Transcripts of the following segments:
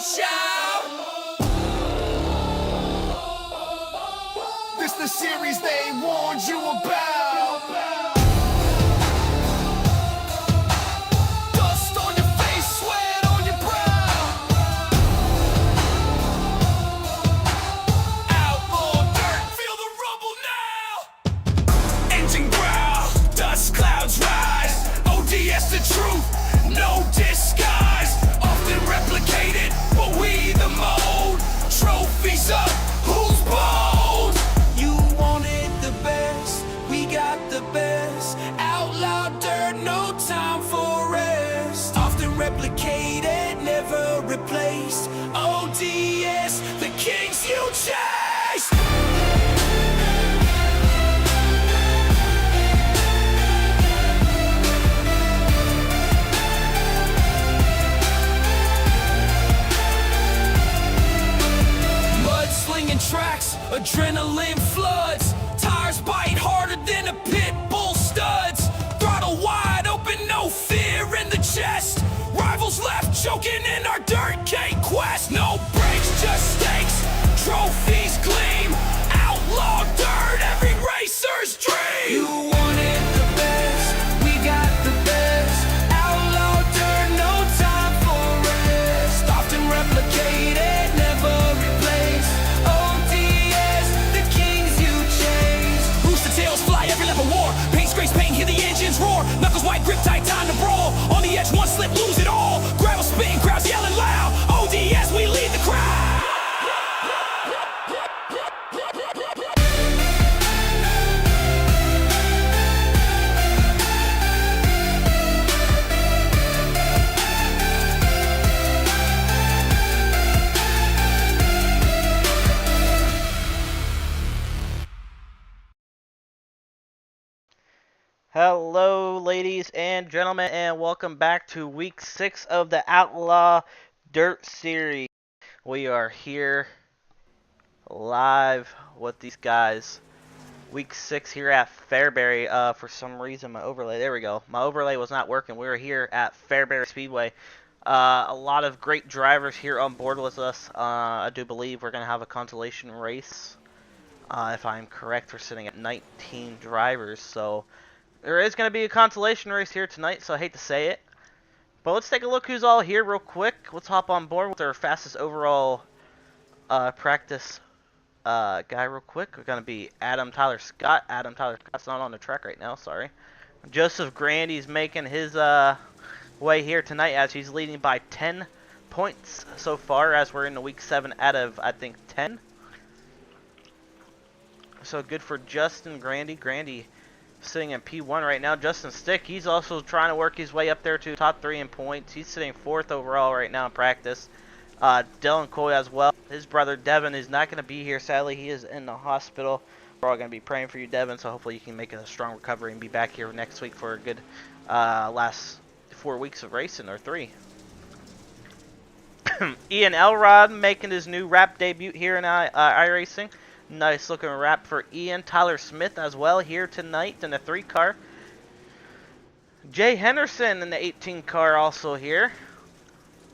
watch out. This the series they warned you about. Dust on your face, sweat on your brow. Outlaw dirt, feel the rumble now. Engine growl, dust clouds rise. ODS the truth, no disguise. Often replicated, but we the mold. Trophies up, who's bold? You wanted the best, we got the best. Outlaw dirt, no time for rest. Often replicated, never replaced. ODS, the kings you chased. Tracks, adrenaline floods. Tires bite harder than a pit bull studs. Throttle wide open, no fear in the chest. Rivals left choking in our dirt cake quest. No brakes, just stakes. Trophies gleam. Outlaw dirt, every racer's dream. You wanted the best, we got the best. Outlaw dirt, no time for rest. Often replicated, never replaced. War. Paint scrapes, paint, hear the engines roar. Knuckles white, grip tight, time to brawl. On the edge, one slip, lose it all. Gravel spitting, crowds yelling loud. ODS, we lead the crowd. Hello ladies and gentlemen, and welcome back to week 6 of the Outlaw Dirt series. We are here live with these guys. Week 6 here at Fairbury. For some reason my overlay, there we go. My overlay was not working. We were here at Fairbury Speedway. A lot of great drivers here on board with us. I do believe we're going to have a consolation race. If I'm correct, we're sitting at 19 drivers, so there is going to be a consolation race here tonight, so I hate to say it. But let's take a look who's all here real quick. Let's hop on board with our fastest overall practice guy real quick. We're going to be Adam Tyler Scott. Adam Tyler Scott's not on the track right now, sorry. Joseph Grandy's making his way here tonight as he's leading by 10 points so far as we're in the week 7 out of, I think, 10. So good for Justin Grandy. Grandy sitting in P1 right now. Justin Stick, he's also trying to work his way up there to top 3 in points. He's sitting 4th overall right now in practice. Dylan Coy as well. His brother Devin is not going to be here, sadly. He is in the hospital. We're all going to be praying for you, Devin, so hopefully you can make a strong recovery and be back here next week for a good last 4 weeks of racing, or 3. Ian Elrod making his new rap debut here in iRacing. Nice looking wrap for Ian. Tyler Smith as well here tonight in the 3 car. Jay Henderson in the 18 car also here.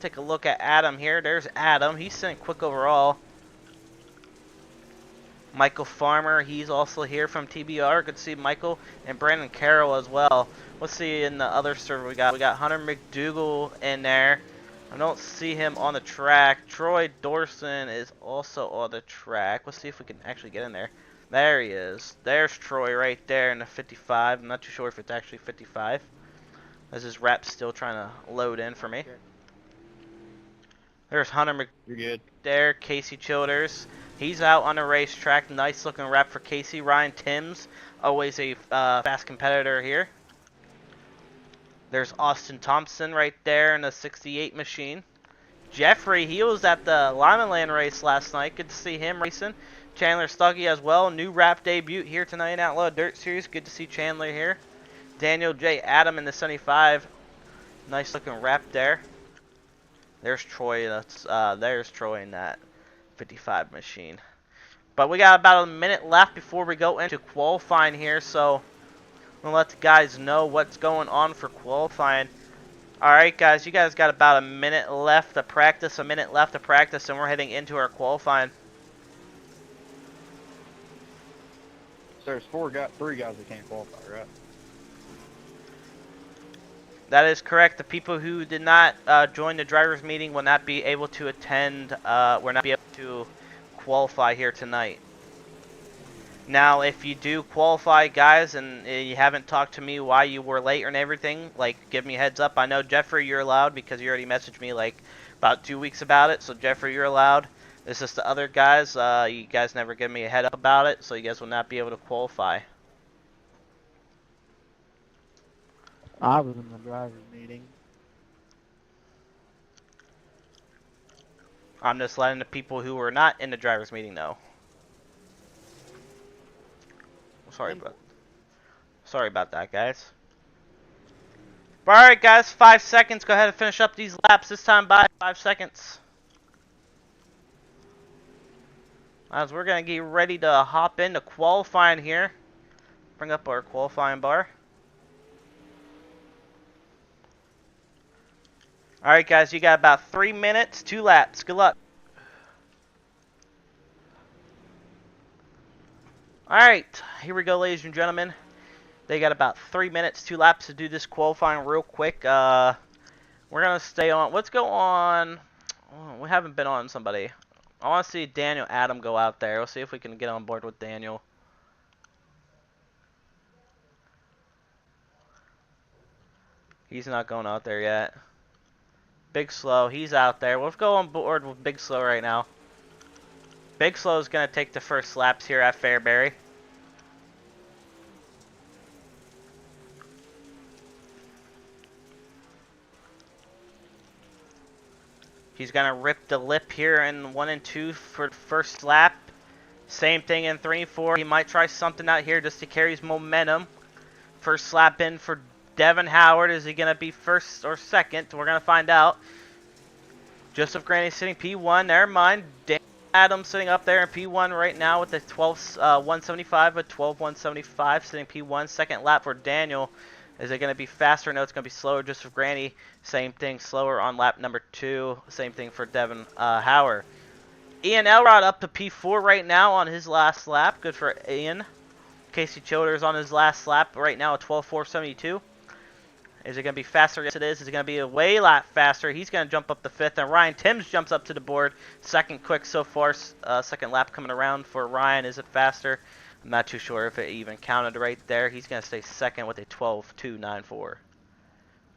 Take a look at Adam here. There's Adam. He's sitting quick overall. Michael Farmer, he's also here from TBR. Good to see Michael and Brandon Carroll as well. Let's see in the other server we got Hunter McDougal in there. I don't see him on the track. Troy Dorson is also on the track. Let's see if we can actually get in there. There he is. There's Troy right there in the 55. I'm not too sure if it's actually 55. As his wrap's still trying to load in for me. Okay. There's Hunter You're good. There, Casey Childers. He's out on the racetrack. Nice looking wrap for Casey. Ryan Timms, always a fast competitor here. There's Austin Thompson right there in the 68 machine. Jeffrey, he was at the Lyman Land race last night. Good to see him racing. Chandler Stuggy as well. New rap debut here tonight in Outlaw Dirt Series. Good to see Chandler here. Daniel J. Adam in the 75. Nice looking wrap there. There's Troy. There's Troy in that 55 machine. But we got about a minute left before we go into qualifying here, so I'm going to let the guys know what's going on for qualifying. Alright, guys, you guys got about a minute left to practice, and we're heading into our qualifying. There's three guys that can't qualify, right? That is correct. The people who did not join the drivers' meeting will not be able to attend, will not be able to qualify here tonight. Now, if you do qualify, guys, and you haven't talked to me why you were late and everything, like, give me a heads up. I know, Jeffrey, you're allowed because you already messaged me, like, about 2 weeks about it. So, Jeffrey, you're allowed. It's just the other guys. You guys never give me a head up about it, so you guys will not be able to qualify. I was in the driver's meeting. I'm just letting the people who were not in the drivers' meeting know. Sorry about that, guys. Alright, guys, 5 seconds. Go ahead and finish up these laps. This time by 5 seconds. As we're going to get ready to hop into qualifying here. Bring up our qualifying bar. Alright, guys, you got about 3 minutes, 2 laps. Good luck. Alright, here we go, ladies and gentlemen. They got about 3 minutes, 2 laps to do this qualifying real quick. We're going to stay on. Let's go on. Oh, we haven't been on somebody. I want to see Daniel Adam go out there. We'll see if we can get on board with Daniel. He's not going out there yet. Big Slow, he's out there. Let's go on board with Big Slow right now. Big Slow is going to take the first laps here at Fairbury. He's going to rip the lip here in 1 and 2 for the first lap. Same thing in 3 and 4. He might try something out here just to carry his momentum. First lap in for Devin Howard. Is he going to be first or second? We're going to find out. Joseph Granny sitting P1. Never mind. Dan Adams sitting up there in P1 right now with the 175, a 175 sitting P1. Second lap for Daniel. Is it going to be faster? No, it's going to be slower. Joseph Granny, same thing, slower on lap number 2. Same thing for Devin Howard. Ian Elrod up to P4 right now on his last lap. Good for Ian. Casey Childers on his last lap right now at 12.472. Is it going to be faster? Yes, it is. Is it going to be a way lot faster? He's going to jump up to 5th, and Ryan Timms jumps up to the board. Second quick so far. Second lap coming around for Ryan. Is it faster? I'm not too sure if it even counted right there. He's going to stay second with a 12.294.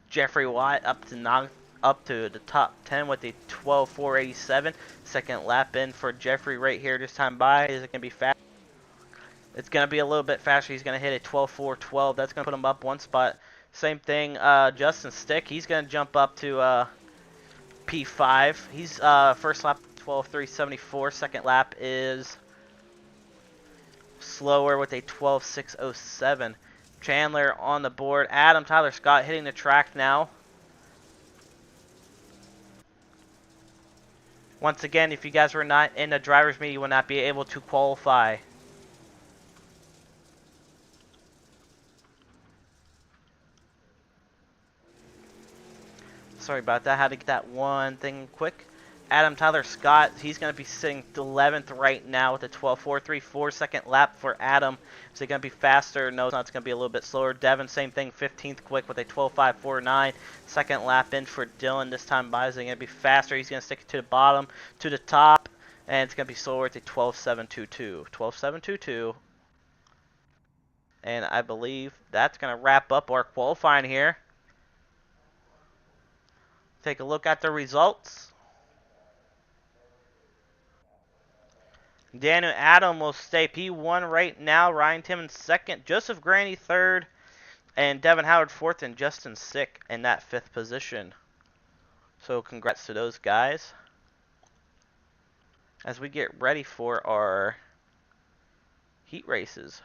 Jeffrey Watt up to the top 10 with a 12.487. Second lap in for Jeffrey right here this time by. Is it going to be fast? It's going to be a little bit faster. He's going to hit a 12.412. That's going to put him up 1 spot. Same thing, Justin Stick. He's going to jump up to P5. He's first lap 12.374. Second lap is slower with a 12.607. Chandler on the board. Adam Tyler Scott hitting the track now. Once again, if you guys were not in the driver's meeting, you will not be able to qualify. Sorry about that. Had to get that one thing quick. Adam Tyler Scott, he's going to be sitting 11th right now with a 12.434. Second lap for Adam. Is it going to be faster? No, it's not. It's going to be a little bit slower. Devin, same thing, 15th quick with a 12.549. Second lap in for Dylan. This time by, is it going to be faster? He's going to stick it to the bottom, to the top, and it's going to be slower with a 12.722. 12.722. And I believe that's going to wrap up our qualifying here. Take a look at the results. Daniel Adam will stay P1 right now. Ryan Timmons second. Joseph Granny third. And Devin Howard fourth. And Justin Sick in that 5th position. So congrats to those guys. As we get ready for our heat races.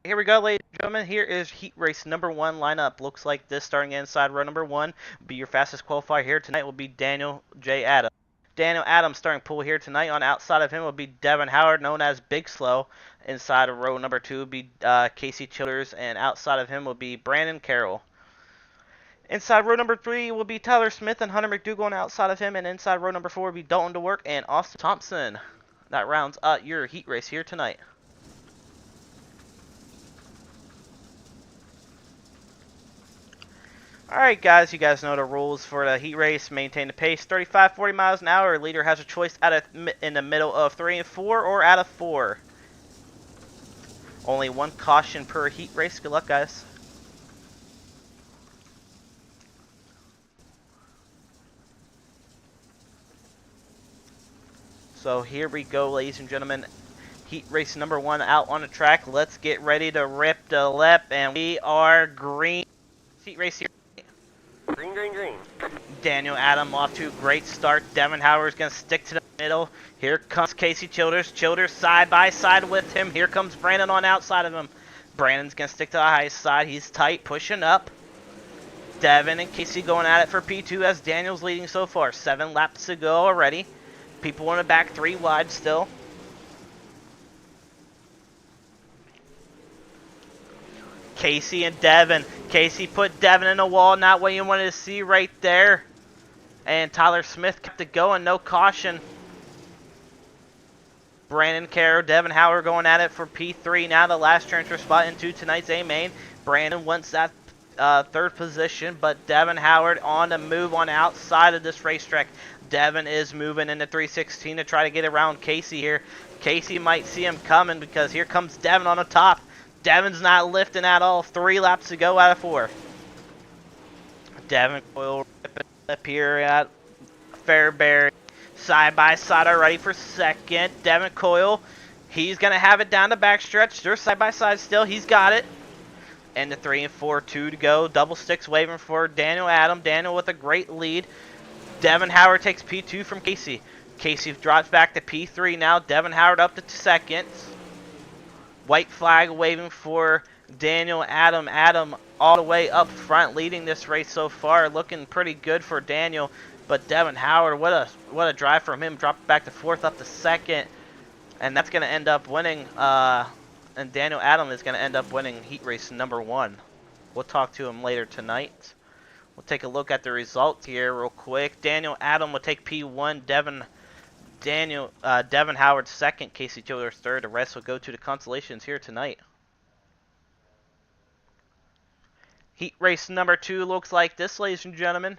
Here we go, ladies and gentlemen. Here is heat race number 1 lineup. Looks like this, starting inside row number 1. Be your fastest qualifier here tonight will be Daniel J. Adams. Daniel Adams starting pool here tonight. On outside of him will be Devin Howard, known as Big Slow. Inside of row number 2 will be Casey Childers, and outside of him will be Brandon Carroll. Inside row number 3 will be Tyler Smith and Hunter McDougal, and outside of him, and inside row number 4 will be Dalton DeWork and Austin Thompson. That rounds out your heat race here tonight. Alright guys, you guys know the rules for the heat race. Maintain the pace, 35-40 miles an hour. Leader has a choice in the middle of 3 and 4 or out of 4. Only 1 caution per heat race. Good luck, guys. So here we go, ladies and gentlemen. Heat race number 1 out on the track. Let's get ready to rip the lip, and we are green. Heat race here. Green, green, green. Daniel Adam off to a great start. Devin Howard's going to stick to the middle. Here comes Casey Childers. Childers side by side with him. Here comes Brandon on outside of him. Brandon's going to stick to the high side. He's tight, pushing up. Devin and Casey going at it for P2 as Daniel's leading so far. 7 laps to go already. People in the back 3 wide still. Casey and Devin. Casey put Devin in the wall, not what you wanted to see right there. And Tyler Smith kept it going, no caution. Brandon Carroll, Devin Howard going at it for P3. Now the last transfer spot into tonight's A main. Brandon wants that 3rd position, but Devin Howard on the move on the outside of this racetrack. Devin is moving into 316 to try to get around Casey here. Casey might see him coming because here comes Devin on the top. Devin's not lifting at all. 3 laps to go out of 4. Devin will rip it up here at Fairbury. Side by side already for 2nd. Devin Coyle. He's going to have it down the backstretch. They're side by side still. He's got it. And the 3 and 4, 2 to go. Double sticks waving for Daniel Adam. Daniel with a great lead. Devin Howard takes P2 from Casey. Casey drops back to P3 now. Devin Howard up to 2nd. White flag waving for Daniel Adam. Adam all the way up front, leading this race so far. Looking pretty good for Daniel. But Devin Howard, what a drive from him. Dropped back to 4th, up to 2nd. And that's going to end up winning. And Daniel Adam is going to end up winning heat race number 1. We'll talk to him later tonight. We'll take a look at the results here real quick. Daniel Adam will take P1. Devin Howard 2nd, Casey Childers 3rd. The rest will go to the consolations here tonight. Heat race number 2 looks like this, ladies and gentlemen.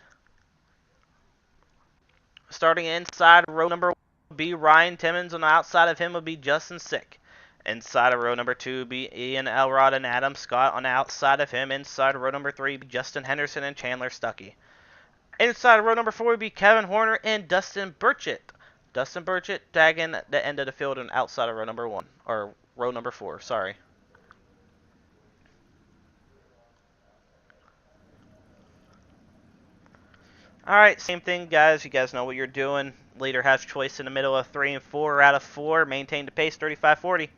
Starting inside row number 1 will be Ryan Timmons. On the outside of him will be Justin Sick. Inside of row number 2 will be Ian Elrod and Adam Scott. On the outside of him, inside of row number 3 will be Justin Henderson and Chandler Stuckey. Inside of row number 4 will be Kevin Horner and Dustin Burchett. Dustin Burchett tagging the end of the field and outside of row number 1. Or row number 4, sorry. Alright, same thing, guys. You guys know what you're doing. Leader has choice in the middle of 3 and 4 out of 4. Maintain the pace, 35-40.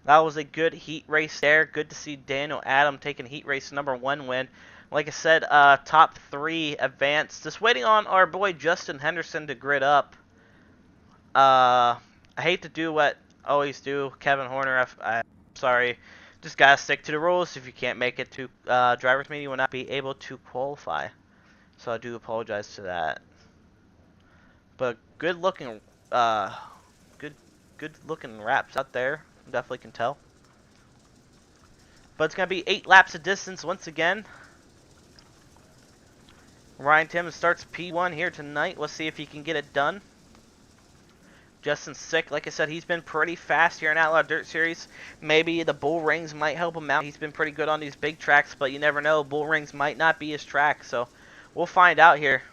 That was a good heat race there. Good to see Daniel Adam taking heat race number 1 win. Like I said, top 3 advanced. Just waiting on our boy Justin Henderson to grid up. I hate to do what I always do. Kevin Horner, I'm sorry. Just gotta stick to the rules. If you can't make it to driver's meeting, you will not be able to qualify. So I do apologize to that. But good looking wraps out there. Definitely can tell. But it's going to be 8 laps of distance once again. Ryan Timmons starts P1 here tonight. Let's see if he can get it done. Justin Sick, like I said, he's been pretty fast here in Outlaw Dirt Series. Maybe the bull rings might help him out. He's been pretty good on these big tracks, but you never know. Bull rings might not be his track, so we'll find out here.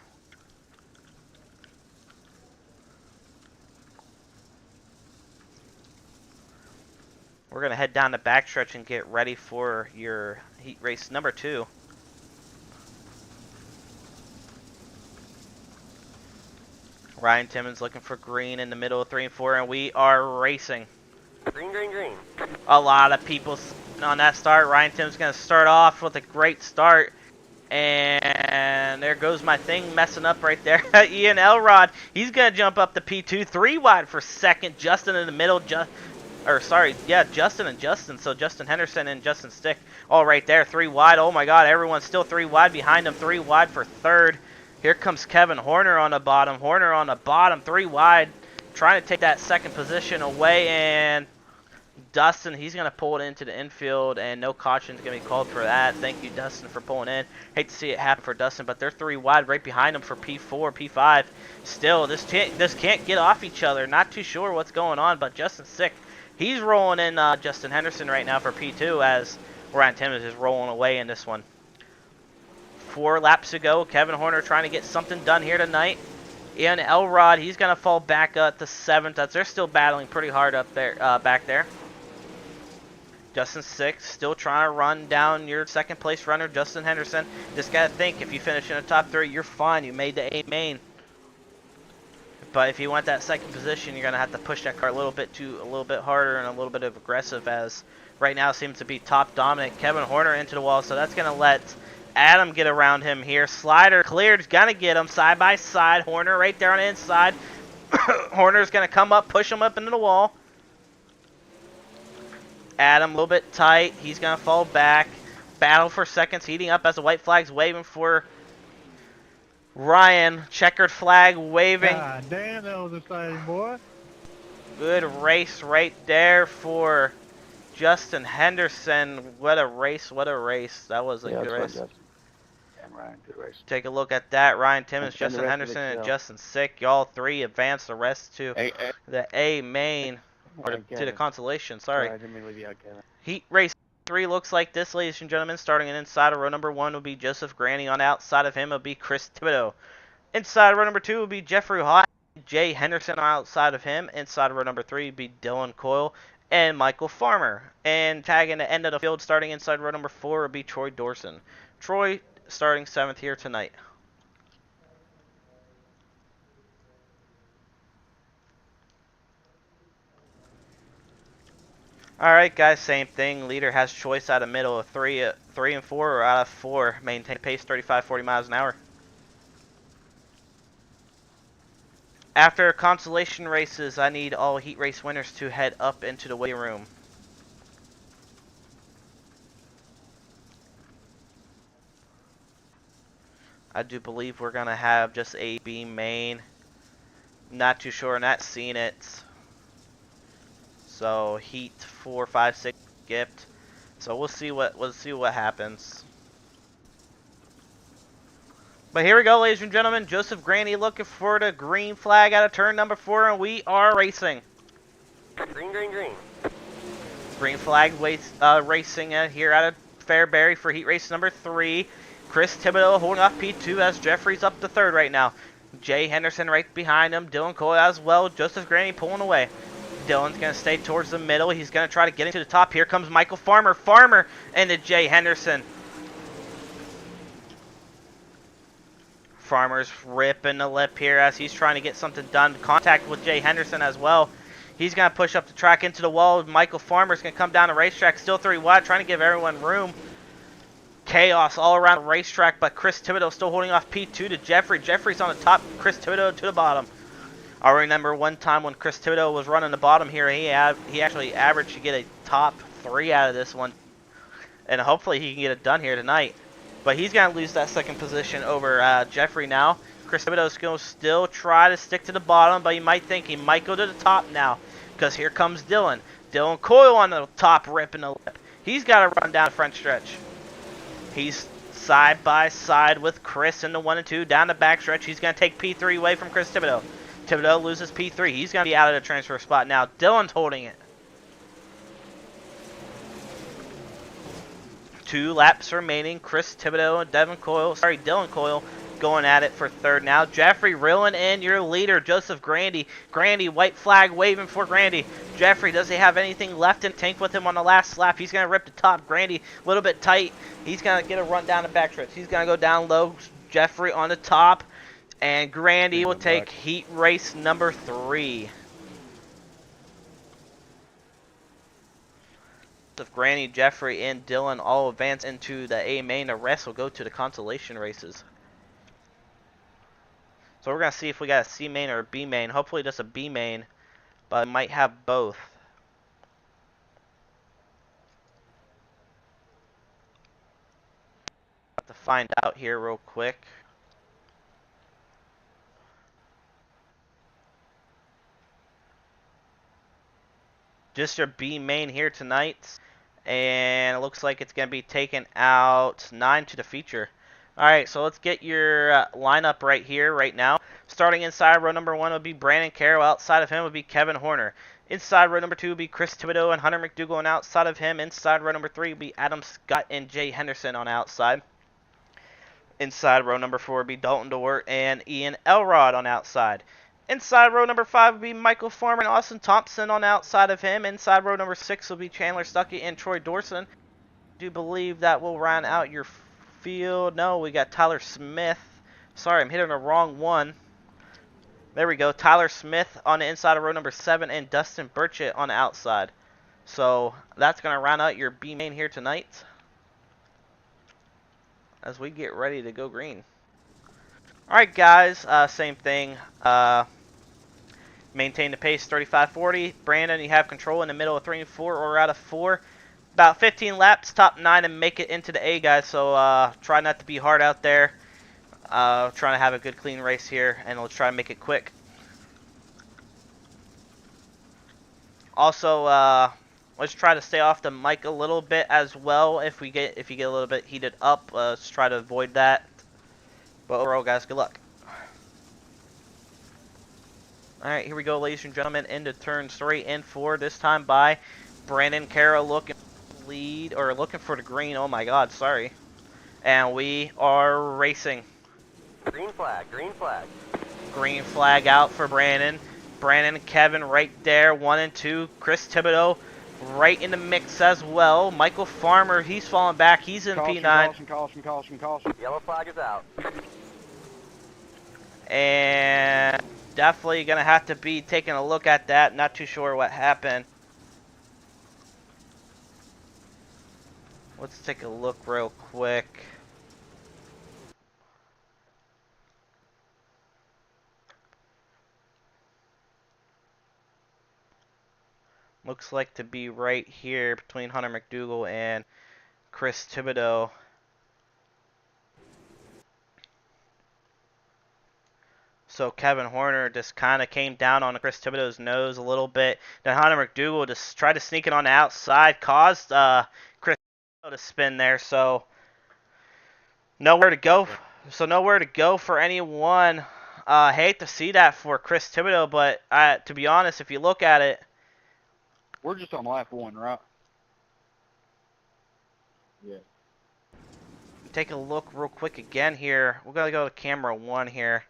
We're going to head down the backstretch and get ready for your heat race number 2. Ryan Timmons looking for green in the middle of 3 and 4, and we are racing. Green, green, green. A lot of people on that start. Ryan Timmons going to start off with a great start. And there goes my thing messing up right there. Ian Elrod, he's going to jump up to P2. 3 wide for second. Justin in the middle. Justin and Justin. So Justin Henderson and Justin Stick all right there. 3 wide. Oh my God, everyone's still 3 wide behind him. 3 wide for third. Here comes Kevin Horner on the bottom. Horner on the bottom. 3 wide. Trying to take that second position away. And Dustin, he's going to pull it into the infield, and no caution is going to be called for that. Thank you, Dustin, for pulling in. Hate to see it happen for Dustin, but they're 3 wide right behind him for P4, P5. Still, this can't get off each other. Not too sure what's going on, but Justin's sick. He's rolling in Justin Henderson right now for P2 as Ryan Timmons is rolling away in this one. 4 laps to go. Kevin Horner trying to get something done here tonight. Ian Elrod, he's going to fall back up to 7th. They're still battling pretty hard up there, back there. Justin 6th, still trying to run down your second place runner, Justin Henderson. Just got to think, if you finish in the top 3, you're fine. You made the A main. But if you want that second position, you're going to have to push that car a little bit harder and a little bit of aggressive, as right now seems to be top dominant. Kevin Horner into the wall, so that's going to let Adam get around him here. Slider cleared, going to get him side by side. Horner right there on the inside. Horner's going to come up, push him up into the wall. Adam a little bit tight. He's going to fall back. Battle for seconds, heating up as the white flag's waving for Ryan. Checkered flag waving. God damn, that was exciting, boy. Good race right there for Justin Henderson. What a race, what a race. That was a good race. And Ryan, good race. Take a look at that. Ryan Timmons, And Justin the rest of Henderson, the and show. Justin Sick. Y'all 3 advance the rest to the A main. Or to the consolation, sorry. I didn't mean to leave you out, Kevin. Heat race 3 looks like this, ladies and gentlemen. Starting in inside of row number 1 will be Joseph Granny. On the outside of him will be Chris Thibodeau. Inside row number 2 will be Jeffrey Hott. Jay Henderson outside of him. Inside row number 3 will be Dylan Coyle and Michael Farmer. And tagging the end of the field, starting inside row number 4 will be Troy Dorson. Troy starting 7th here tonight. Alright guys, same thing. Leader has choice out of middle of 3 and 4, or out of 4. Maintain pace 35-40 miles an hour. After consolation races, I need all heat race winners to head up into the weight room. I do believe we're going to have just A, B main. Not too sure, not seeing it. So heat 4, 5, 6 skipped. So we'll see what happens. But here we go, ladies and gentlemen. Joseph Granny looking for the green flag out of turn number 4, and we are racing. Green, green, green. Green flag racing here out of Fairbury for heat race number 3. Chris Thibodeau holding off P2 as Jeffrey's up to 3rd right now. Jay Henderson right behind him. Dylan Cole as well. Joseph Granny pulling away. Dylan's going to stay towards the middle. He's going to try to get into the top. Here comes Michael Farmer. Farmer into Jay Henderson. Farmer's ripping the lip here as he's trying to get something done. Contact with Jay Henderson as well. He's going to push up the track into the wall. Michael Farmer's going to come down the racetrack. Still 3 wide, trying to give everyone room. Chaos all around the racetrack, but Chris Thibodeau still holding off P2 to Jeffrey. Jeffrey's on the top, Chris Thibodeau to the bottom. I remember one time when Chris Thibodeau was running the bottom here, he actually averaged to get a top 3 out of this one. And hopefully he can get it done here tonight. But he's going to lose that second position over Jeffrey now. Chris Thibodeau's going to still try to stick to the bottom, but you might think he might go to the top now. Because here comes Dylan. Dylan Coyle on the top, ripping the lip. He's got to run down the front stretch. He's side by side with Chris in the 1 and 2 down the back stretch. He's going to take P3 away from Chris Thibodeau. Thibodeau loses P3. He's going to be out of the transfer spot now. Dylan's holding it. 2 laps remaining. Chris Thibodeau and Dylan Coyle going at it for 3rd now. Jeffrey reeling in your leader, Joseph Grandy. Grandy, white flag waving for Grandy. Jeffrey, does he have anything left in the tank with him on the last lap? He's going to rip the top. Grandy, a little bit tight. He's going to get a run down the back stretch. He's going to go down low. Jeffrey on the top. And Grandy will Stand take back. heat race number 3. If Granny, Jeffrey, and Dylan all advance into the A main, the rest will go to the consolation races. So we're going to see if we got a C main or a B main. Hopefully just a B main, but it might have both. Have to find out here real quick. Just your B main here tonight. And it looks like it's going to be taken out 9 to the feature. Alright, so let's get your lineup right here, right now. Starting inside row number 1 would be Brandon Carroll. Outside of him would be Kevin Horner. Inside row number 2 would be Chris Thibodeau and Hunter McDougal. And outside of him, inside row number 3 would be Adam Scott and Jay Henderson on outside. Inside row number 4 would be Dalton Dewart and Ian Elrod on outside. Inside row number 5 would be Michael Farmer and Austin Thompson on outside of him. Inside row number 6 will be Chandler Stuckey and Troy Dorson. Do you believe that will round out your field? No, we got Tyler Smith. Sorry, I'm hitting the wrong one. There we go. Tyler Smith on the inside of row number 7 and Dustin Burchett on the outside. So that's going to round out your B main here tonight as we get ready to go green. Alright guys, same thing. Maintain the pace 35-40. Brandon, you have control in the middle of 3 and 4 or out of 4. About 15 laps, top 9, and make it into the A, guys. So try not to be hard out there. Trying to have a good, clean race here, and let's try and make it quick. Also, let's try to stay off the mic a little bit as well. If you get a little bit heated up, let's try to avoid that. But overall, guys, good luck. All right, here we go, ladies and gentlemen, into turns 3 and 4. This time by Brandon Carroll looking lead or looking for the green. Oh my God, sorry. And we are racing. Green flag, green flag. Green flag out for Brandon. Brandon and Kevin right there, 1 and 2. Chris Thibodeau right in the mix as well. Michael Farmer, he's falling back. He's in Caution, P9. caution, caution, caution, caution. Yellow flag is out. And definitely going to have to be taking a look at that. Not too sure what happened. Let's take a look real quick. Looks like to be right here between Hunter McDougal and Chris Thibodeau. So Kevin Horner just kind of came down on Chris Thibodeau's nose a little bit. Then Hunter McDougal just tried to sneak it on the outside, caused Chris Thibodeau to spin there. So nowhere to go. So nowhere to go for anyone. Hate to see that for Chris Thibodeau, but to be honest, if you look at it, We're just on lap 1, right? Yeah. take a look real quick again here. We're gonna go to camera 1 here.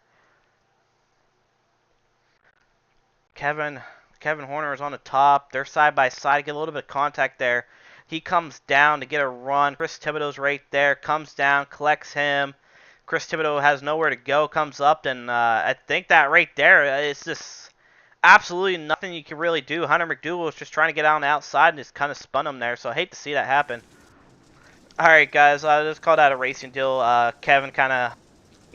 Kevin Horner is on the top. They're side by side. Get a little bit of contact there. He comes down to get a run. Chris Thibodeau's right there. Comes down, collects him. Chris Thibodeau has nowhere to go. Comes up, and I think that right there, it's just absolutely nothing you can really do. Hunter McDougal was just trying to get out on the outside and just kind of spun him there. So I hate to see that happen. All right, guys. Let's call that a racing deal. Kevin kind of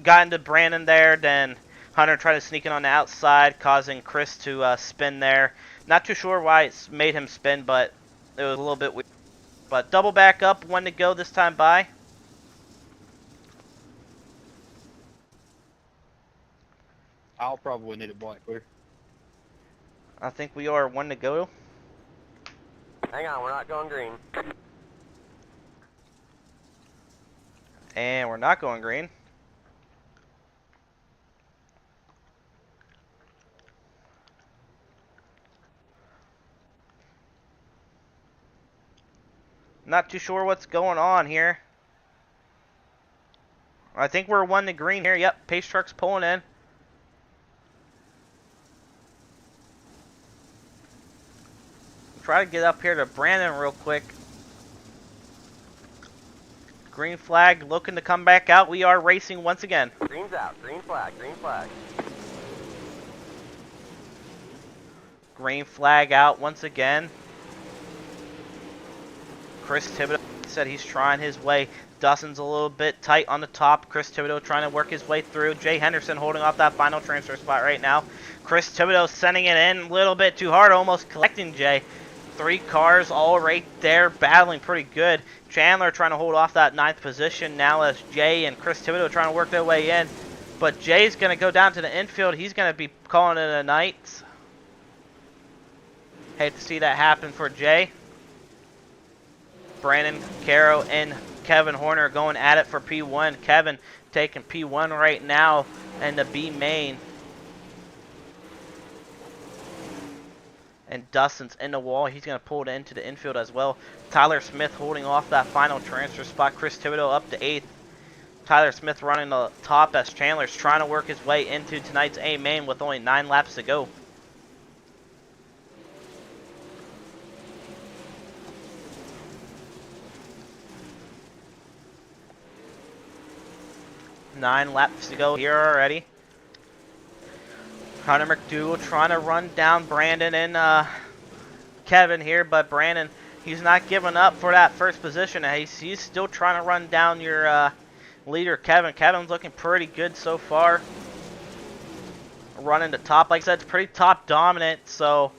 got into Brandon there. Then Hunter tried to sneak in on the outside, causing Chris to spin there. Not too sure why it's made him spin, but it was a little bit weird. But double back up, 1 to go this time by. I'll probably need a black clear. I think we are 1 to go. Hang on, we're not going green. And we're not going green. Not too sure what's going on here. I think we're 1 to green here. Yep, pace truck's pulling in. Try to get up here to Brandon real quick. Green flag looking to come back out. We are racing once again. Green's out. Green flag. Green flag. Green flag out once again. Chris Thibodeau said he's trying his way. Dustin's a little bit tight on the top. Chris Thibodeau trying to work his way through. Jay Henderson holding off that final transfer spot right now. Chris Thibodeau sending it in a little bit too hard, almost collecting Jay. 3 cars all right there, battling pretty good. Chandler trying to hold off that 9th position now as Jay and Chris Thibodeau trying to work their way in. But Jay's going to go down to the infield. He's going to be calling it a night. Hate to see that happen for Jay. Brandon Caro and Kevin Horner going at it for P1. Kevin taking P1 right now and the B main. And Dustin's in the wall. He's going to pull it into the infield as well. Tyler Smith holding off that final transfer spot. Chris Thibodeau up to 8th. Tyler Smith running the top as Chandler's trying to work his way into tonight's A main with only 9 laps to go. Nine laps to go here already. Hunter McDougal trying to run down Brandon and Kevin here, but Brandon, he's not giving up for that first position. He's still trying to run down your leader, Kevin. Kevin's looking pretty good so far. Running the top, like I said, it's pretty top dominant, so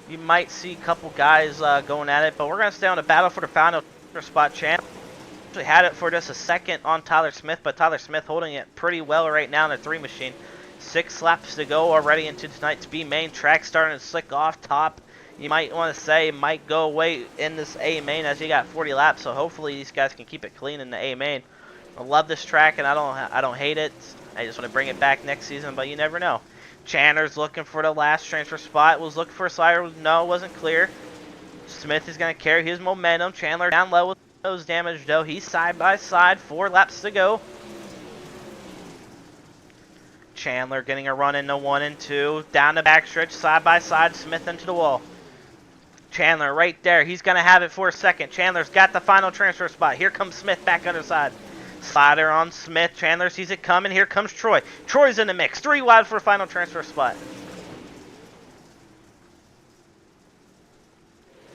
you might see a couple guys going at it, but we're going to stay on the battle for the final spot champ. Actually had it for just a second on Tyler Smith, but Tyler Smith holding it pretty well right now in the 3 machine. 6 laps to go already into tonight's B main. Track starting to slick off top. You might want to say might go away in this A main as you got 40 laps, so hopefully these guys can keep it clean in the A main. I love this track and I don't hate it. I just want to bring it back next season, but you never know. Chandler's looking for the last transfer spot. Was looking for a slider. No, it wasn't clear. Smith is going to carry his momentum. Chandler down low with nose damage though. He's side by side. 4 laps to go. Chandler getting a run into 1 and 2. Down the backstretch, side by side. Smith into the wall. Chandler right there. He's going to have it for a second. Chandler's got the final transfer spot. Here comes Smith back underside. Slider on Smith. Chandler sees it coming. Here comes Troy. Troy's in the mix. 3 wide for a final transfer spot.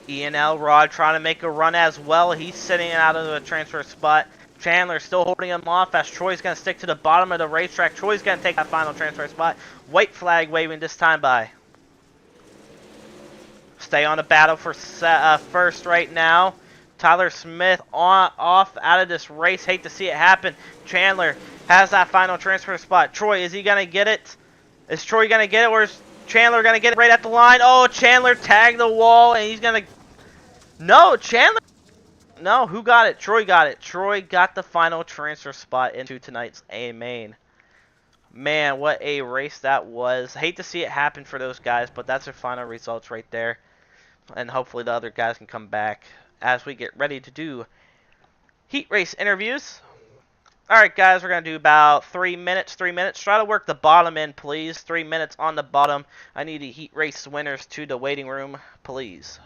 E&L Rod trying to make a run as well. He's sitting out of the transfer spot. Chandler still holding him off as Troy's going to stick to the bottom of the racetrack. Troy's going to take that final transfer spot. White flag waving this time by. Stay on the battle for first right now. Tyler Smith off out of this race. Hate to see it happen. Chandler has that final transfer spot. Troy, is he going to get it? Is Troy going to get it, or is Chandler going to get it right at the line? Oh, Chandler tagged the wall, and he's going to... No, Chandler... No, who got it? Troy got it. Troy got the final transfer spot into tonight's A main. Man, what a race that was. Hate to see it happen for those guys, but that's their final results right there. And hopefully the other guys can come back as we get ready to do heat race interviews. Alright guys, we're going to do about 3 minutes. Try to work the bottom in, please. 3 minutes on the bottom. I need the heat race winners to the waiting room, please.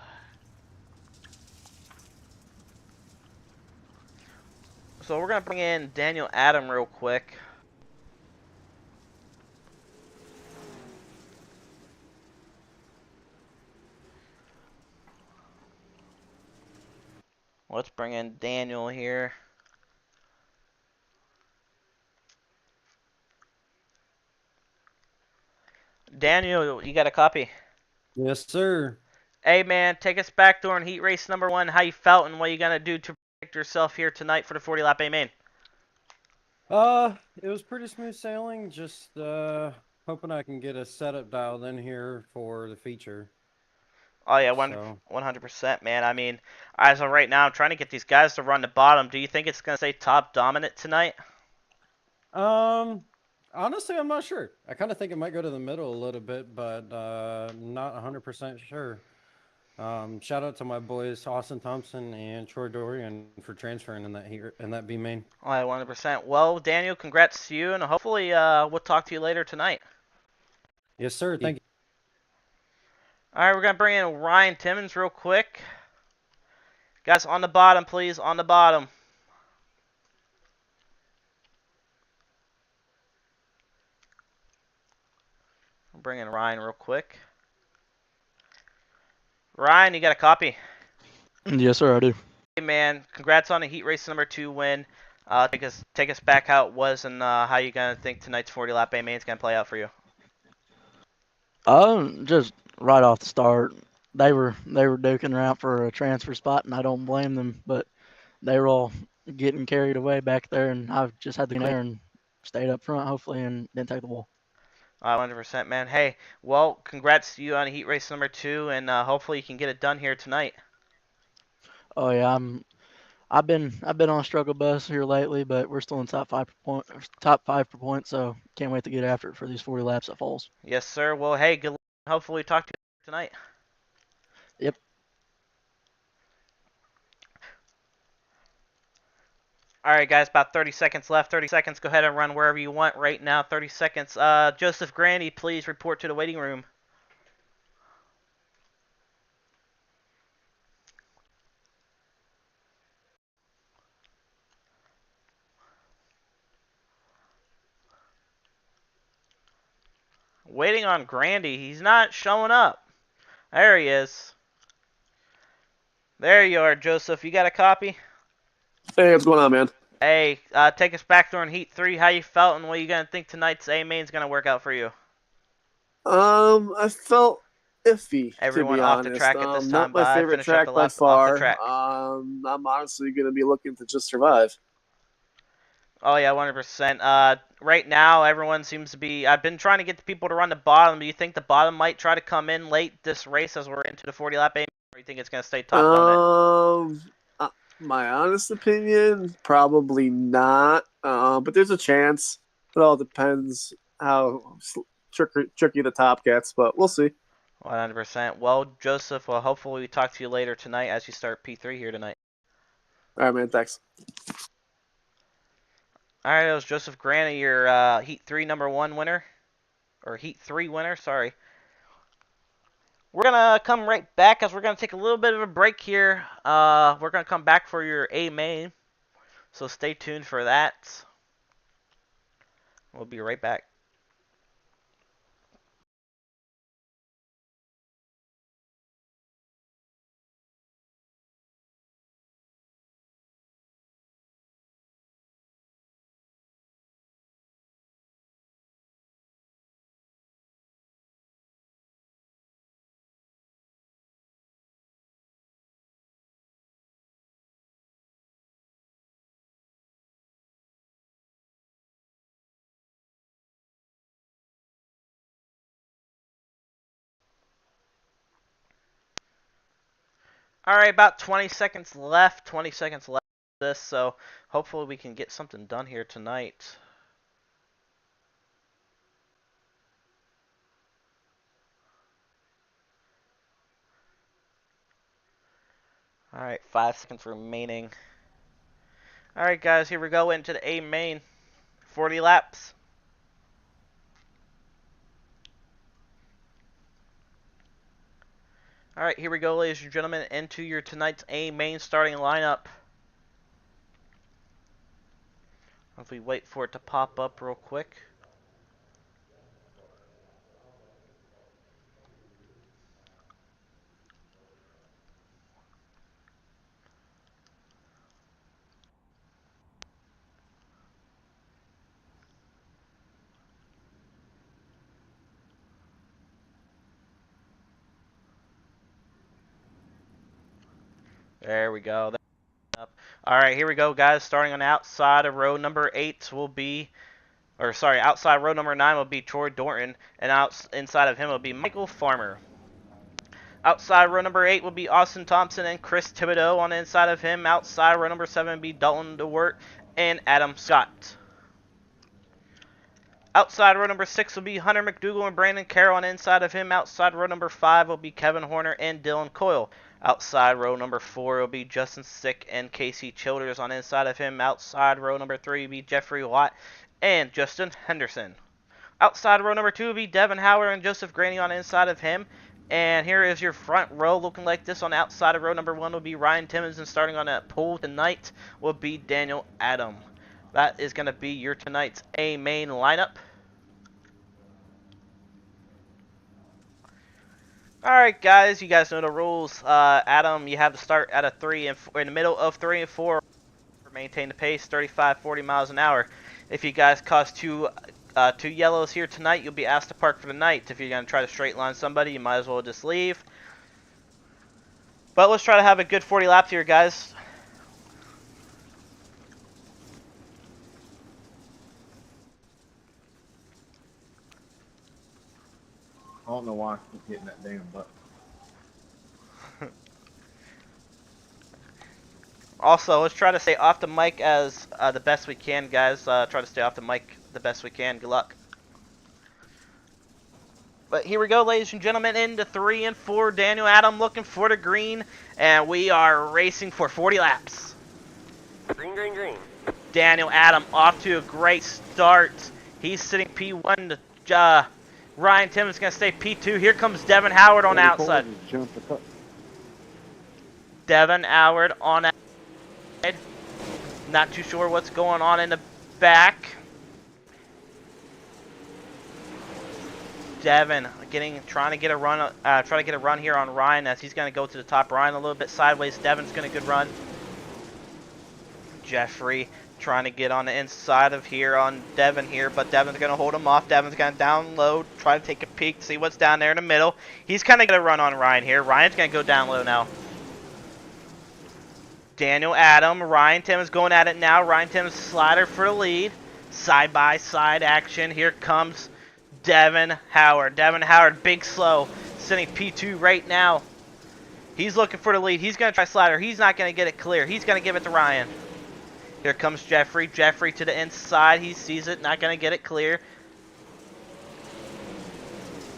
So we're going to bring in Daniel Adam real quick. Let's bring in Daniel here. Daniel, you got a copy? Yes, sir. Hey man, take us back during heat race number 1. How you felt and what you gonna do to protect yourself here tonight for the 40 lap A main? It was pretty smooth sailing. Just hoping I can get a setup dialed in here for the feature. Oh yeah, So, 100%, man. I mean, as of right now, I'm trying to get these guys to run the bottom. Do you think it's gonna stay top dominant tonight? honestly, I'm not sure. I kind of think it might go to the middle a little bit, but not 100% sure. Shout out to my boys Austin Thompson and Troy Dorian for transferring in that B main. Oh, yeah, 100%. Well, Daniel, congrats to you, and hopefully we'll talk to you later tonight. Yes, sir. Thank you. All right, we're gonna bring in Ryan Timmons real quick. Guys, on the bottom, please. On the bottom. bring in Ryan real quick. Ryan, you got a copy? Yes, sir, I do. Hey man, congrats on the heat race number 2 win. Take us back how it was and how you gonna think tonight's 40 lap A main's gonna play out for you. Just right off the start, they were duking around for a transfer spot, and I don't blame them. But they were all getting carried away back there, and I just had to clean there and stayed up front, hopefully, and didn't take the wall. 100%, man. Hey, well, congrats to you on heat race number 2, and hopefully you can get it done here tonight. Oh yeah, I've been on a struggle bus here lately, but we're still in top five per point, so can't wait to get after it for these 40 laps at Falls. Yes, sir. Well, hey, good luck. Hopefully we talk to you tonight. Yep. All right, guys, about 30 seconds left. 30 seconds. Go ahead and run wherever you want right now. 30 seconds. Joseph Grandy, please report to the waiting room. Waiting on Grandy. He's not showing up. There he is. There you are, Joseph. You got a copy? Hey, what's going on, man? Hey, take us back during Heat 3. How you felt and what you gonna think tonight's A main's gonna work out for you? I felt iffy, to Everyone be off the honest. track at this time. Not my favorite Finish up track the by lap off the far. track. I'm honestly gonna be looking to just survive. Oh yeah, 100%. Right now everyone seems to be. I've been trying to get the people to run the bottom. Do you think the bottom might try to come in late this race as we're into the 40 lap A, or do you think it's gonna stay top dominant? My honest opinion, probably not. But there's a chance. It all depends how tricky the top gets, but we'll see. 100%. Well, Joseph, well, hopefully we talk to you later tonight as you start P3 here tonight. All right, man. Thanks. All right, it was Joseph Grana, your Heat 3 number 1 winner. Or Heat 3 winner, sorry. We're going to come right back as we're going to take a little bit of a break here. We're going to come back for your A main. So stay tuned for that. We'll be right back. All right, about 20 seconds left. 20 seconds left of this, so hopefully we can get something done here tonight. All right, 5 seconds remaining. All right, guys, here we go into the A main. 40 laps. All right, here we go, ladies and gentlemen, into your tonight's A main starting lineup. If we wait for it to pop up real quick. There we go. All right, here we go, guys. Starting on the outside of row number 8 will be, or sorry, outside row number 9 will be Troy Dorton, and inside of him will be Michael Farmer. Outside row number 8 will be Austin Thompson and Chris Thibodeau. On the inside of him, outside row number 7 will be Dalton DeWert and Adam Scott. Outside row number 6 will be Hunter McDougal and Brandon Carroll. On the inside of him, outside row number 5 will be Kevin Horner and Dylan Coyle. Outside row number 4 will be Justin Sick and Casey Childers. On the inside of him, outside row number 3 will be Jeffrey Watt and Justin Henderson. Outside row number 2 will be Devin Howard and Joseph Graney on the inside of him. And here is your front row looking like this. On the outside of row number 1 will be Ryan Timmons, and starting on that pole tonight will be Daniel Adam. That is going to be your tonight's A main lineup. Alright, guys, you guys know the rules. Adam, you have to start at a 3 and in the middle of 3 and 4. Maintain the pace, 35, 40 miles an hour. If you guys cause two yellows here tonight, you'll be asked to park for the night. If you're going to try to straight line somebody, you might as well just leave. But let's try to have a good 40 laps here, guys. I don't know why I keep hitting that damn button. Also, let's try to stay off the mic as the best we can, guys. Try to stay off the mic the best we can. Good luck. But here we go, ladies and gentlemen, into 3 and 4. Daniel Adam looking for the green, and we are racing for 40 laps. Green, green, green. Daniel Adam off to a great start. He's sitting P1. Ryan Timmons is going to stay P2. Here comes Devin Howard on the outside. Devin Howard on outside. Not too sure what's going on in the back. Devin trying to get a run here on Ryan as he's going to go to the top. Ryan a little bit sideways. Devin's going to good run. Jeffrey trying to get on the inside of here on Devin here, but Devin's going to hold him off. Devin's going to down low, try to take a peek, see what's down there in the middle. He's kind of going to run on Ryan here. Ryan's going to go down low now. Daniel Adam, Ryan Timmons going at it now. Ryan Timmons slider for the lead. Side-by-side action. Here comes Devin Howard. Devin Howard, big slow, sitting P2 right now. He's looking for the lead. He's going to try slider. He's not going to get it clear. He's going to give it to Ryan. Here comes Jeffrey. Jeffrey to the inside. He sees it. Not going to get it clear.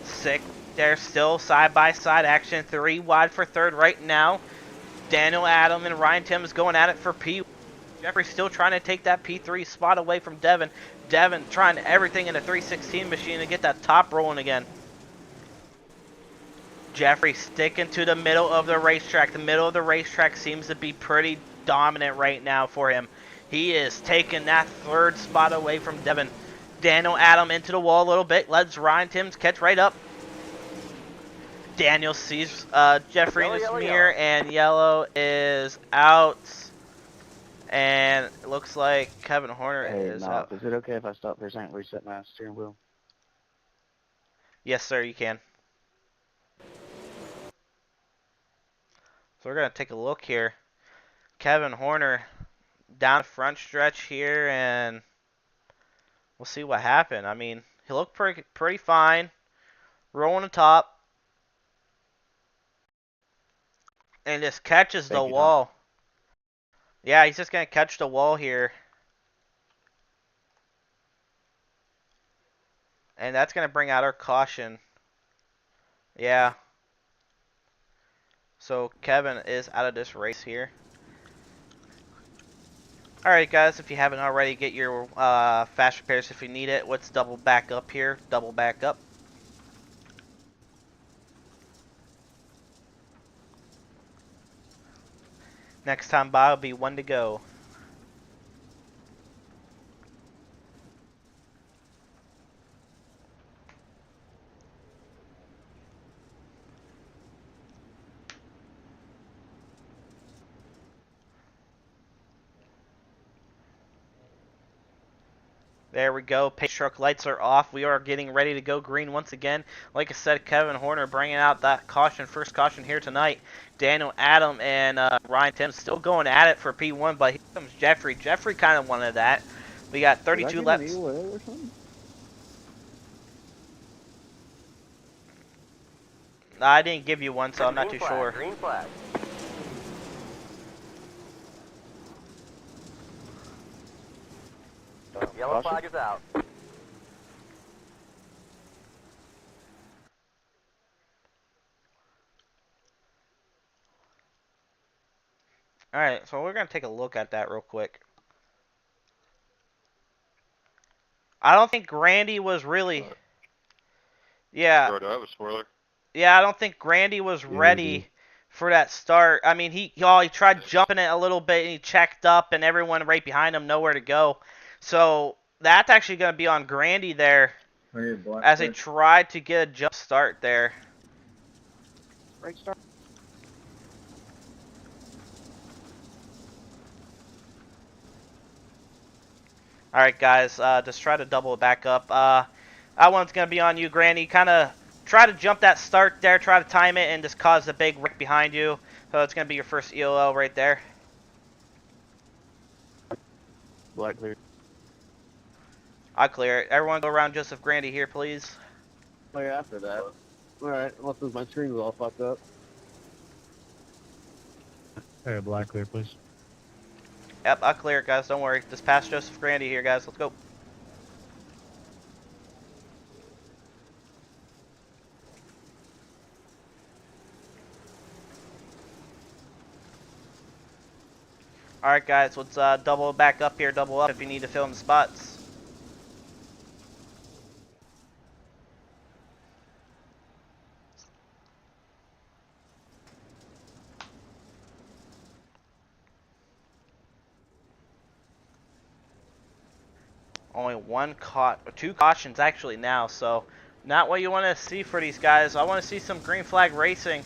Sick. There still side-by-side action. 3 wide for third right now. Daniel Adam and Ryan Timmons going at it for P. Jeffrey still trying to take that P3 spot away from Devin. Devin trying everything in the 316 machine to get that top rolling again. Jeffrey sticking to the middle of the racetrack. The middle of the racetrack seems to be pretty dominant right now for him. He is taking that third spot away from Devin. Daniel Adam into the wall a little bit. Lets Ryan Timmons catch right up. Daniel sees Jeffrey in his mirror, and yellow is out. And it looks like Kevin Horner is out. Is it okay if I stop for a second and reset my steering wheel? Yes, sir, you can. So we're going to take a look here. Kevin Horner down the front stretch here, and we'll see what happened. I mean, he looked pretty fine. Rolling the top. And just catches the wall. Yeah, he's just going to catch the wall here. And that's going to bring out our caution. Yeah. So Kevin is out of this race here. Alright guys, if you haven't already, get your fast repairs if you need it. Let's double back up here. Double back up. Next time by will be 1 to go. There we go. Pace truck lights are off. We are getting ready to go green once again. Like I said, Kevin Horner bringing out that caution, first caution here tonight. Daniel Adam and Ryan Timmons still going at it for P1, but here comes Jeffrey. Jeffrey kind of wanted that. We got 32 laps. I didn't give you one, so I'm not too sure. Green flag. Yellow flag is out. Alright, so we're going to take a look at that real quick. I don't think Grandy was really... Yeah. Do I have a spoiler? Yeah, I don't think Grandy was ready for that start. I mean, he tried jumping it a little bit, and he checked up, and everyone right behind him nowhere to go. So that's actually going to be on Grandy there as they tried to get a jump start there. Break start. Alright, guys, just try to double it back up. That one's going to be on you, Granny. Kind of try to jump that start there, try to time it, and just cause the big wreck behind you. So it's going to be your first EOL right there. Black clear. I'll clear it. Everyone go around Joseph Grandy here, please. Clear after that. Alright, well, since my screen was all fucked up. Hey, black clear, please. Yep, I'll clear it, guys. Don't worry. Just pass Joseph Grandy here, guys. Let's go. Alright, guys. Let's double back up here. Double up if you need to fill in the spots. Only two cautions actually now, so not what you want to see for these guys. I want to see some green flag racing.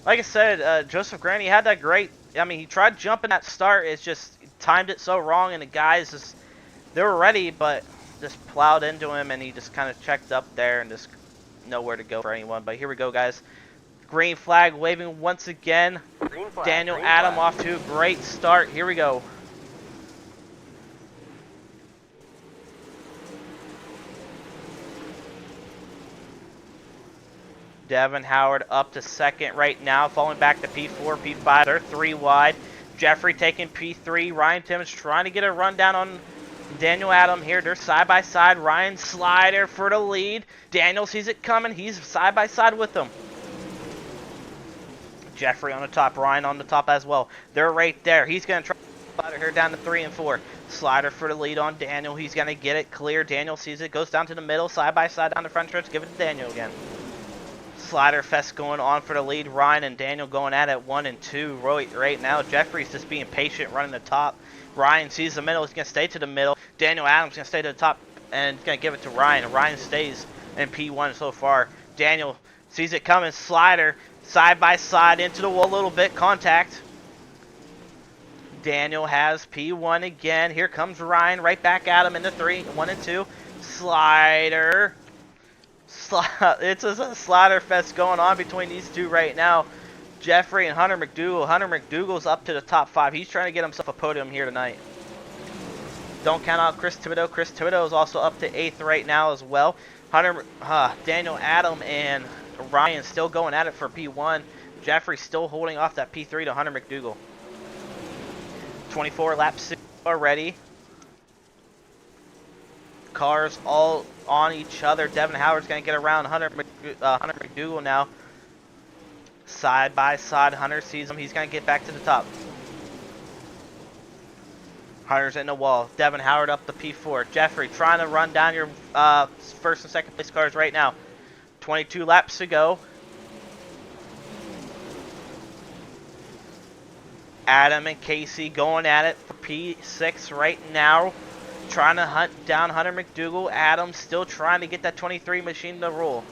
Like I said, Joseph Granny had that great. I mean, he tried jumping that start. It's just timed it so wrong, and the guys just they were ready, but just plowed into him, and he just kind of checked up there and just nowhere to go for anyone. But here we go, guys. Green flag waving once again. Green flag, Daniel green Adam flag. off to a great start. Here we go. Devin Howard up to second right now, falling back to P4, P5. They're 3 wide. Jeffrey taking P3. Ryan Timmons trying to get a rundown on Daniel Adam here. They're side by side. Ryan Slider for the lead. Daniel sees it coming. He's side by side with them. Jeffrey on the top. Ryan on the top as well. They're right there. He's going to try to Slider here down to 3 and 4. Slider for the lead on Daniel. He's going to get it clear. Daniel sees it. Goes down to the middle. Side by side down the front stretch. Give it to Daniel again. Slider fest going on for the lead. Ryan and Daniel going at it 1 and 2 right now. Jeffrey's just being patient, running the top. Ryan sees the middle. He's going to stay to the middle. Daniel Adams going to stay to the top and he's going to give it to Ryan. Ryan stays in P1 so far. Daniel sees it coming. Slider side by side into the wall a little bit. Contact. Daniel has P1 again. Here comes Ryan right back at him in the 1 and 2. Slider. It's a slider fest going on between these two right now. Jeffrey and Hunter McDougal. Hunter McDougal's up to the top 5. He's trying to get himself a podium here tonight. Don't count out Chris Thibodeau. Chris Thibodeau is also up to 8th right now as well. Daniel Adam and Ryan still going at it for P1. Jeffrey still holding off that P3 to Hunter McDougal. 24 laps already. Cars all on each other. Devin Howard's going to get around Hunter McDougal now. Side by side. Hunter sees him. He's going to get back to the top. Hunter's in the wall. Devin Howard up the P4. Jeffrey trying to run down your first and second place cars right now. 22 laps to go. Adam and Casey going at it for P6 right now. Trying to hunt down Hunter McDougal. Adam still trying to get that 23 machine to roll.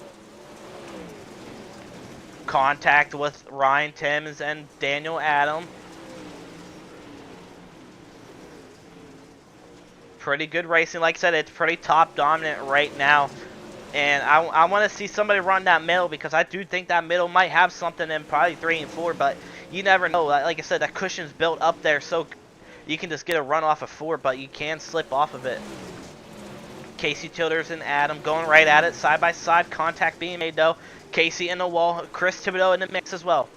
Contact with Ryan Timmons and Daniel Adam. Pretty good racing. Like I said, it's pretty top dominant right now. And I want to see somebody run that middle because I do think that middle might have something in probably 3 and 4. But you never know. Like I said, that cushion's built up there so you can just get a run off of 4, but you can slip off of it. Casey Childers and Adam going right at it, side by side. Contact being made though. Casey in the wall. Chris Thibodeau in the mix as well.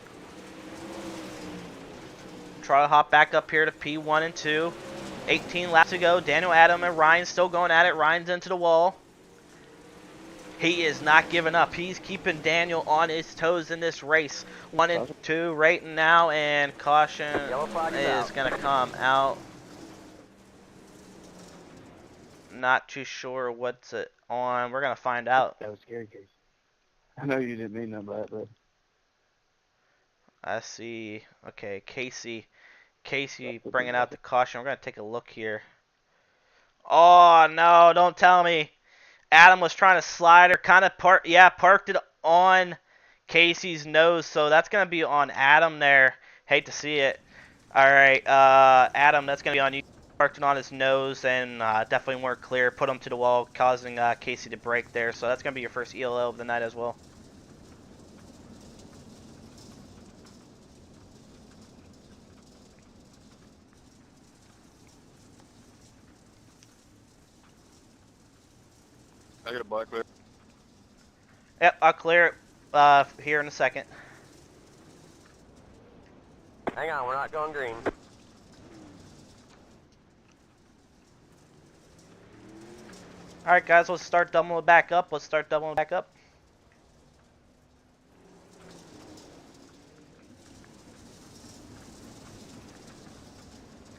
Try to hop back up here to P1 and 2. 18 laps to go. Daniel Adam and Ryan still going at it. Ryan's into the wall. He is not giving up. He's keeping Daniel on his toes in this race. 1 and 2 right now, and caution is going to come out. Not too sure what's it on. We're going to find out. That was scary, Casey. I know you didn't mean nothing by it, but I see. Okay, Casey bringing out the caution. We're going to take a look here. Oh, no, don't tell me. Adam was trying to slide or kind of parked it on Casey's nose, so that's going to be on Adam there. Hate to see it. All right, Adam, that's going to be on you. Parked it on his nose and definitely weren't clear. Put him to the wall, causing Casey to break there. So that's going to be your first ELO of the night as well. I got a black clear. Yep, I'll clear it here in a second. Hang on, we're not going green. All right, guys, let's start doubling back up.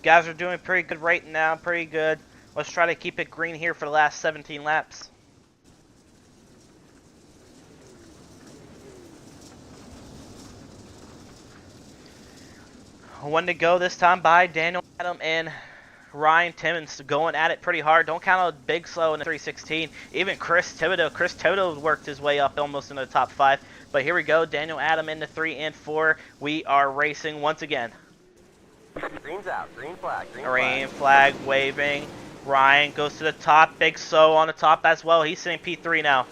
Guys are doing pretty good right now, pretty good. Let's try to keep it green here for the last 17 laps. One to go this time by Daniel, Adam, and Ryan Timmons going at it pretty hard. Don't count out Big Slow in the 316. Even Chris Thibodeau. Chris Thibodeau worked his way up almost into the top 5. But here we go. Daniel Adam in the 3 and 4. We are racing once again. Green's out. Green flag. Green flag waving. Ryan goes to the top. Big Slow on the top as well. He's sitting P3 now.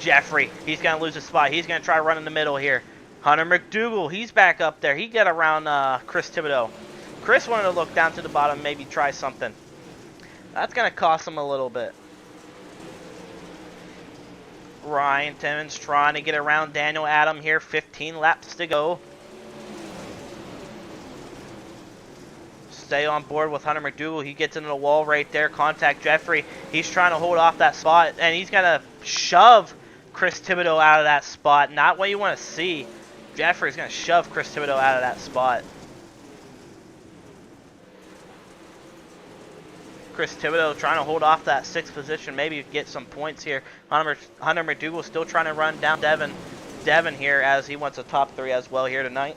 Jeffrey, he's going to lose his spot. He's going to try to run in the middle here. Hunter McDougal, he's back up there. He got around Chris Thibodeau. Chris wanted to look down to the bottom, maybe try something. That's going to cost him a little bit. Ryan Timmons trying to get around Daniel Adam here. 15 laps to go. Stay on board with Hunter McDougal. He gets into the wall right there. Contact Jeffrey. He's trying to hold off that spot, and he's going to shove Chris Thibodeau out of that spot. Not what you want to see. Jeffrey's going to shove Chris Thibodeau out of that spot. Chris Thibodeau trying to hold off that 6th position, maybe get some points here. Hunter McDougal still trying to run down Devin here as he wants a top 3 as well here tonight.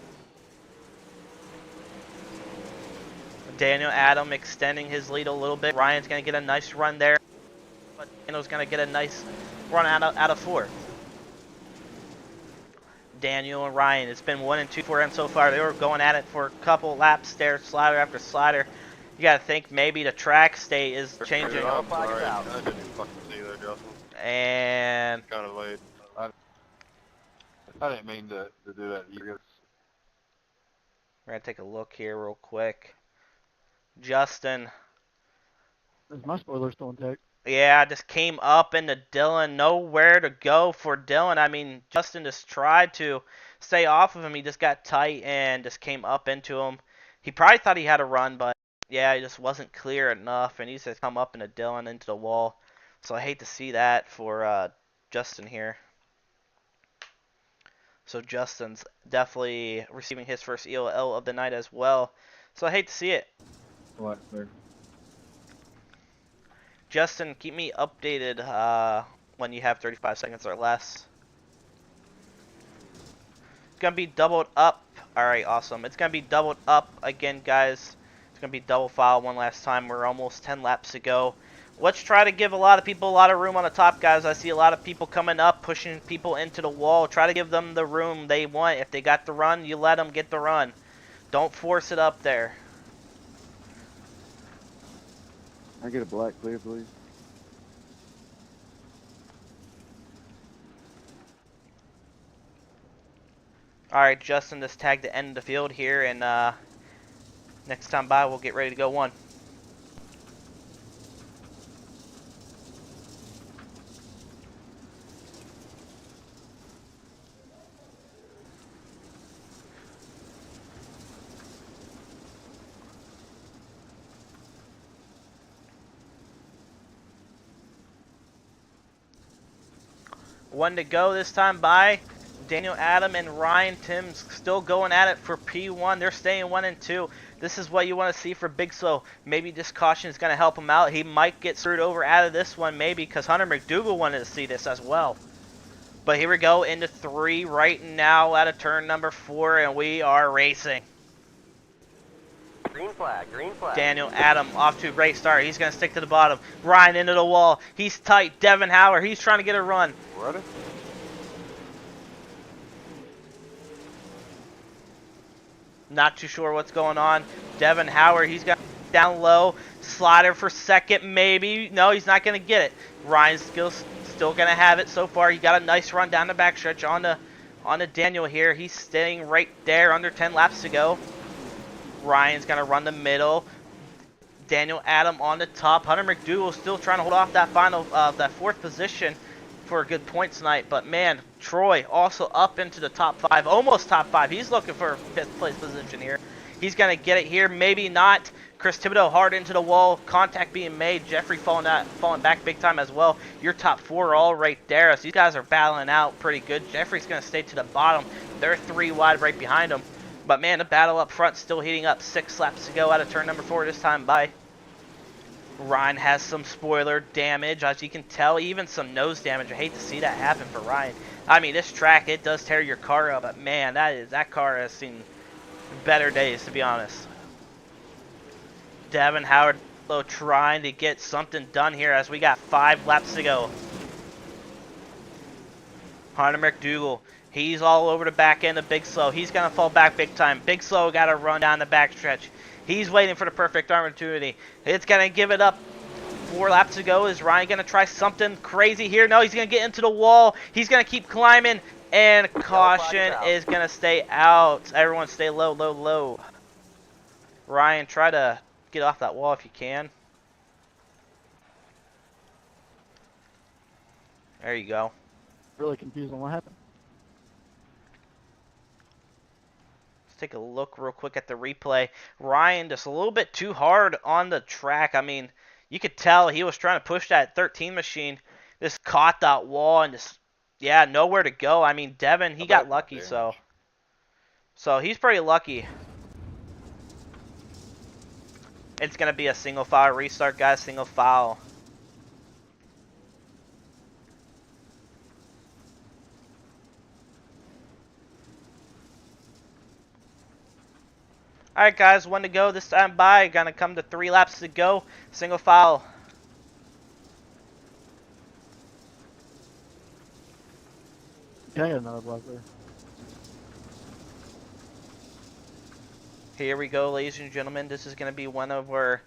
Daniel Adam extending his lead a little bit. Ryan's going to get a nice run there, but Daniel's going to get a nice run out of 4. Daniel and Ryan, it's been 1 and 2 for them so far. They were going at it for a couple laps there, slider after slider. You got to think maybe the track state is changing. Oh, sorry. I didn't even fucking see that, Justin. And Kind of late. I didn't mean to do that. we're going to take a look here real quick. Justin. Is my spoiler still intact? Yeah, just came up into Dylan. Nowhere to go for Dylan. I mean, Justin just tried to stay off of him. He just got tight and just came up into him. He probably thought he had a run, but yeah, he just wasn't clear enough. And he's just come up into Dylan into the wall. So I hate to see that for Justin here. So Justin's definitely receiving his first ELL of the night as well. So I hate to see it. Black clear. Justin, keep me updated when you have 35 seconds or less. It's going to be doubled up. Alright, awesome. It's going to be doubled up again, guys. It's going to be double file one last time. We're almost 10 laps to go. Let's try to give a lot of people a lot of room on the top, guys. I see a lot of people coming up, pushing people into the wall. Try to give them the room they want. If they got the run, you let them get the run. Don't force it up there. I get a black clear, please. Alright, Justin, just tagged the end of the field here, and next time by, we'll get ready to go 1. One to go this time by Daniel Adam and Ryan Timms still going at it for P1. They're staying 1 and 2. This is what you want to see for Big Slow. Maybe this caution is going to help him out. He might get screwed over out of this one, maybe, because Hunter McDougal wanted to see this as well. But here we go into 3 right now out of turn number 4, and we are racing. Green flag. Green flag. Daniel Adam off to a great start. He's going to stick to the bottom. Ryan into the wall. He's tight. Devin Howard, he's trying to get a run. Ready? Not too sure what's going on. Devin Howard, he's got down low. Slider for second, maybe. No, he's not going to get it. Ryan's still going to have it so far. He got a nice run down the backstretch on to Daniel here. He's staying right there, under 10 laps to go. Ryan's going to run the middle. Daniel Adam on the top. Hunter McDougal still trying to hold off that that fourth position for a good points night. But man, Troy also up into the top 5, almost top 5. He's looking for a 5th place position here. He's going to get it here, maybe not. Chris Thibodeau hard into the wall, contact being made. Jeffrey falling back big time as well. Your top 4 are all right there. So these guys are battling out pretty good. Jeffrey's going to stay to the bottom. They're 3 wide right behind him. But man, the battle up front still heating up. 6 laps to go out of turn number 4 this time by. Ryan has some spoiler damage, as you can tell, even some nose damage. I hate to see that happen for Ryan. I mean, this track, it does tear your car up, but man, that car has seen better days, to be honest. Devin Howard trying to get something done here as we got 5 laps to go. Hunter McDougal, he's all over the back end of Big Slow. He's going to fall back big time. Big Slow got to run down the backstretch. He's waiting for the perfect opportunity. It's going to give it up. 4 laps to go. Is Ryan going to try something crazy here? No, he's going to get into the wall. He's going to keep climbing. And caution is going to stay out. Everyone stay low, low, low. Ryan, try to get off that wall if you can. There you go. Really confused on what happened. Take a look real quick at the replay. Ryan just a little bit too hard on the track. I mean, you could tell he was trying to push that 13 machine. Just caught that wall and just, yeah, nowhere to go. I mean, Devin, he got lucky, so he's pretty lucky. It's going to be a single file restart, guys, single file. Alright guys, 1 to go this time by. Gonna come to 3 laps to go. Single file. Can I get another block there? Here we go, ladies and gentlemen. This is gonna be one of our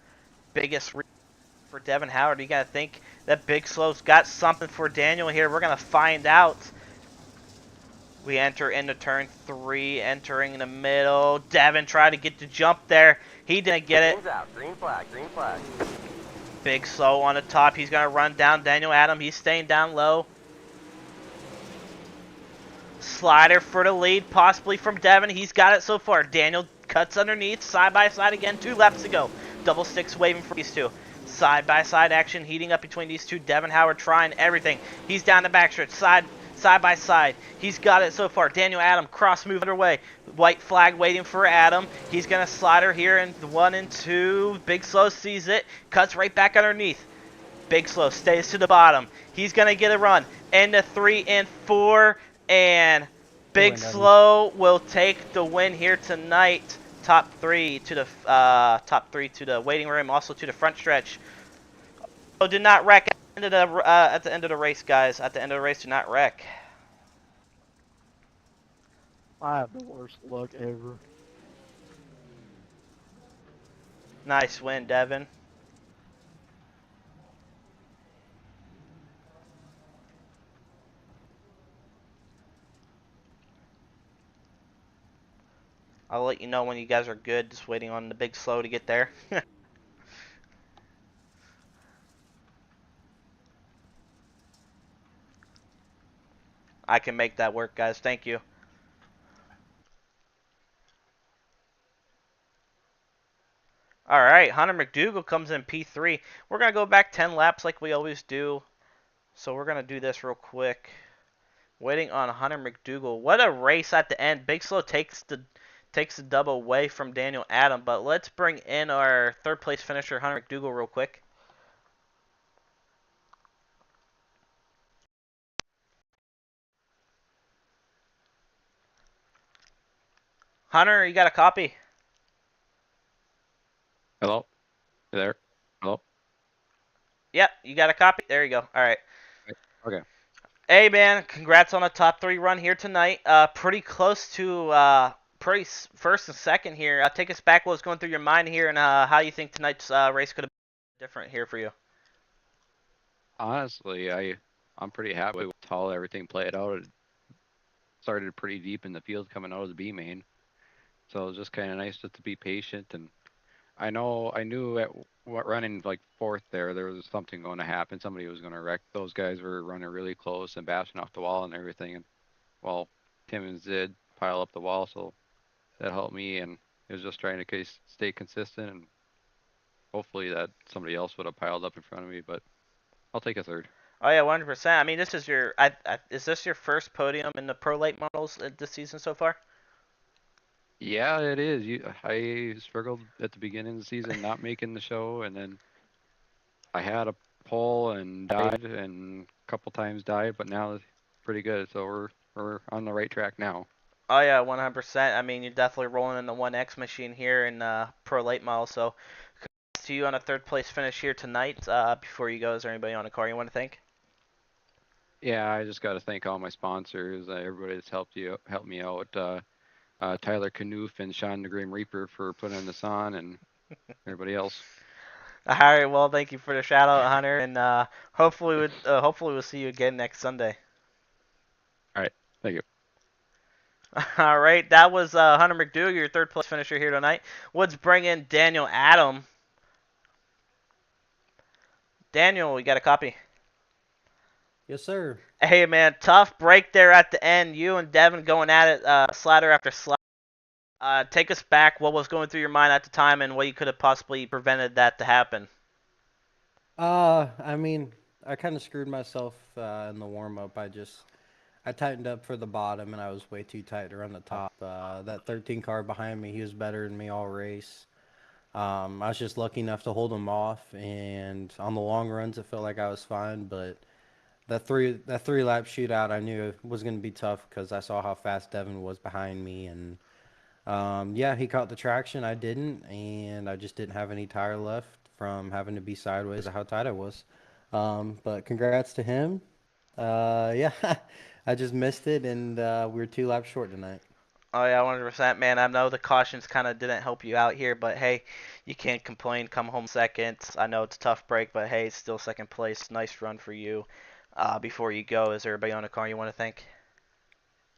biggest for Devin Howard. You gotta think that Big Slow's got something for Daniel here. We're gonna find out. We enter into turn 3, entering in the middle. Devin tried to get the jump there. He didn't get it. Green's out. Green flag. Green flag. Big Slow on the top. He's going to run down Daniel Adam. He's staying down low. Slider for the lead, possibly from Devin. He's got it so far. Daniel cuts underneath. Side by side again. 2 laps to go. Double sticks waving for these two. Side by side action heating up between these two. Devin Howard trying everything. He's down the backstretch. Side by side. He's got it so far. Daniel Adam, cross move underway. White flag waiting for Adam. He's going to slider here in 1 and 2. Big Slow sees it. Cuts right back underneath. Big Slow stays to the bottom. He's going to get a run. Into 3 and 4. And Big Slow will take the win here tonight. Top 3 to the waiting room. Also to the front stretch. Oh, did not wreck at the end of the race, guys. At the end of the race, do not wreck. I have the worst luck ever. Nice win, Devin. I'll let you know when you guys are good. Just waiting on the Big Slow to get there. I can make that work, guys. Thank you. Alright, Hunter McDougal comes in P3. We're going to go back 10 laps like we always do. So we're going to do this real quick. Waiting on Hunter McDougal. What a race at the end. Big Slow takes the dub away from Daniel Adam. But let's bring in our 3rd place finisher, Hunter McDougal, real quick. Hunter, you got a copy? Hello? You there? Hello? Yep, you got a copy? There you go. Alright. Okay. Hey, man, congrats on a top 3 run here tonight. Pretty close to first and second here. Take us back. What was going through your mind here, and how you think tonight's race could have been different here for you? Honestly, I'm pretty happy with how everything played out. It started pretty deep in the field coming out of the B main, so it was just kind of nice just to be patient. And I knew at what running like fourth there was something going to happen. Somebody was going to wreck. Those guys were running really close and bashing off the wall and everything. And well, Timmons did pile up the wall, so that helped me. And it was just trying to stay consistent, and hopefully that somebody else would have piled up in front of me. But I'll take a third. Oh yeah, 100%. I mean, this is your is this your first podium in the pro late models this season so far? Yeah, it is. I struggled at the beginning of the season not making the show, and then I had a pole and died, and a couple times died, but now it's pretty good. So we're on the right track now. Oh yeah, 100%. I mean, you're definitely rolling in the 1X machine here in pro late model. So, congrats to you on a third place finish here tonight. Before you go, is there anybody on the car you want to thank? Yeah, I just got to thank all my sponsors, everybody that's helped me out. Tyler Knoof and Sean the Grim Reaper for putting this on, and everybody else. All right, well, thank you for the shout out, Hunter, and hopefully we'll see you again next Sunday. All right, thank you. All right, that was Hunter McDougal, your third place finisher here tonight. Let's bring in Daniel Adam. Daniel, we got a copy. Yes, sir. Hey, man, tough break there at the end. You and Devin going at it, slider after slider. Take us back. What was going through your mind at the time, and what you could have possibly prevented that to happen? I mean, I kind of screwed myself in the warm up. I tightened up for the bottom, and I was way too tight to run the top. That 13 car behind me, he was better than me all race. I was just lucky enough to hold him off, and on the long runs, it felt like I was fine. But that three lap shootout, I knew it was going to be tough because I saw how fast Devin was behind me, and yeah, he caught the traction. I didn't, and I just didn't have any tire left from having to be sideways of how tight I was. But congrats to him. Yeah, I just missed it, and we were 2 laps short tonight. Oh yeah, 100%, man. I know the cautions kind of didn't help you out here, but hey, you can't complain. Come home second. I know it's a tough break, but hey, it's still second place. Nice run for you. Before you go, is there everybody on the car you want to thank?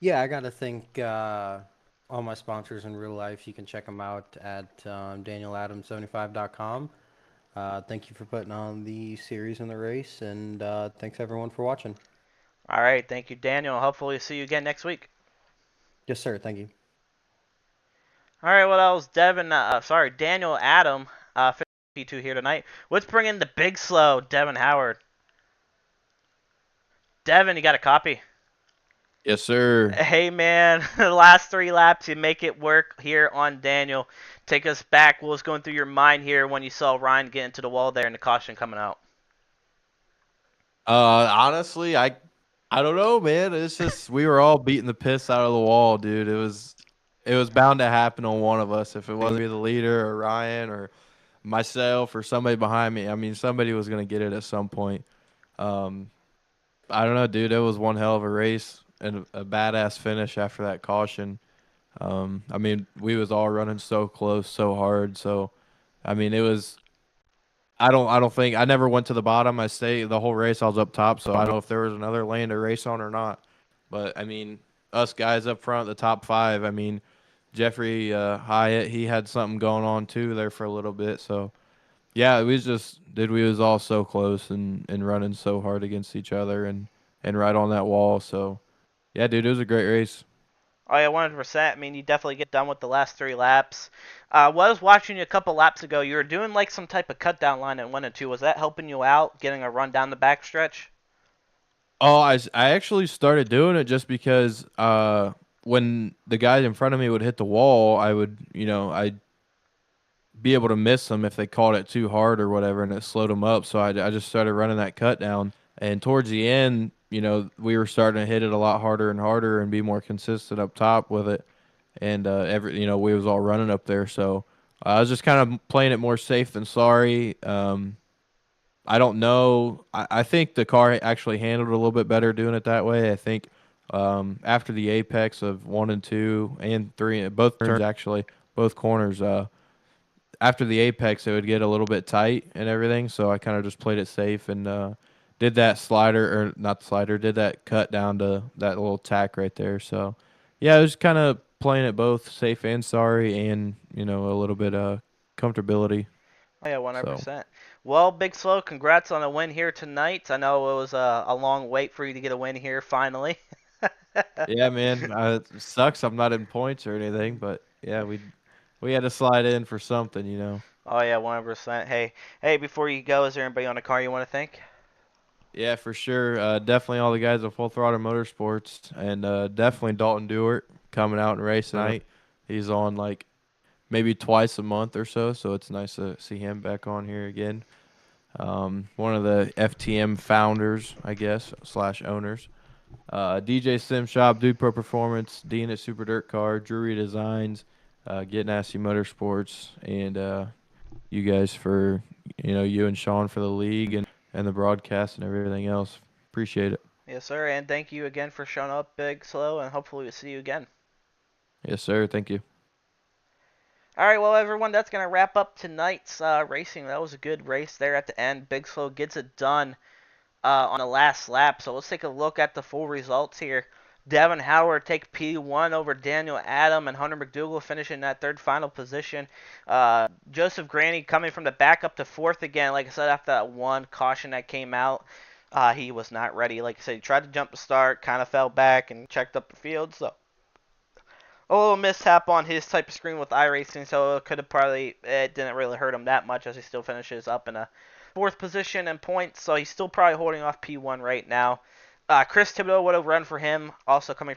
Yeah, I got to thank all my sponsors in real life. You can check them out at danieladams75.com. Thank you for putting on the series and the race, and thanks everyone for watching. All right, thank you, Daniel. Hopefully, see you again next week. Yes, sir. Thank you. All right, well, that was Daniel Adam, 52 here tonight. Let's bring in the big slow, Devin Howard. Devin, you got a copy? Yes, sir. Hey, man, the last 3 laps, you make it work here on Daniel. Take us back. What was going through your mind here when you saw Ryan get into the wall there and the caution coming out? Honestly, I don't know, man. It's just we were all beating the piss out of the wall, dude. It was bound to happen on one of us. If it wasn't the leader or Ryan or myself or somebody behind me, I mean, somebody was gonna get it at some point. I don't know, dude. It was one hell of a race and a badass finish after that caution. I mean, we was all running so close, so hard. So, I mean, it was. I don't think I never went to the bottom. I stayed the whole race. I was up top, so I don't know if there was another lane to race on or not. But I mean, us guys up front, the top 5. I mean, Jeffrey Hyatt, he had something going on too there for a little bit. So yeah, we was all so close and running so hard against each other and right on that wall. So yeah, dude, it was a great race. Oh, yeah, 100%. I mean, you definitely get done with the last 3 laps. Was watching you a couple laps ago. You were doing like some type of cut down line at 1 and 2. Was that helping you out, getting a run down the backstretch? Oh, I actually started doing it just because when the guy in front of me would hit the wall, I would, I'd be able to miss them if they caught it too hard or whatever, and it slowed them up. So I just started running that cut down. And towards the end, we were starting to hit it a lot harder and harder and be more consistent up top with it. And we was all running up there. So I was just kind of playing it more safe than sorry. I don't know. I think the car actually handled it a little bit better doing it that way. I think After the apex of 1 and 2 and 3, both turns actually, both corners. After the apex, it would get a little bit tight and everything, so I kind of just played it safe and did that slider, or not the slider, did that cut down to that little tack right there. So, yeah, I was kind of playing it both safe and sorry, and a little bit comfortability. Oh, yeah, So 100%. Well, Big Slow, congrats on a win here tonight. I know it was a long wait for you to get a win here finally. yeah, man, it sucks I'm not in points or anything, but yeah, we had to slide in for something. Oh, yeah, 100%. Hey, before you go, is there anybody on the car you want to thank? Yeah, for sure. Definitely all the guys at Full Throttle Motorsports, and definitely Dalton Dewart coming out and racing tonight. He's on like maybe twice a month or so, so it's nice to see him back on here again. One of the FTM founders, I guess, / owners. DJ Sim Shop, Dude Pro Performance, Dean at Super Dirt Car, Drury Designs, Get Nasty Motorsports, and you guys for, you and Sean for the league and the broadcast and everything else. Appreciate it. Yes, sir, and thank you again for showing up, Big Slow, and hopefully we'll see you again. Yes, sir. Thank you. All right, well, everyone, that's going to wrap up tonight's racing. That was a good race there at the end. Big Slow gets it done on the last lap. So let's take a look at the full results here. Devin Howard take P1 over Daniel Adam, and Hunter McDougal finishing that third final position. Joseph Granny coming from the back up to fourth again. Like I said, after that one caution that came out, he was not ready. Like I said, he tried to jump the start, kind of fell back and checked up the field. So a little mishap on his type of screen with iRacing, so it didn't really hurt him that much as he still finishes up in a fourth position in points, so he's still probably holding off P1 right now. Chris Thibodeau would have run for him, also coming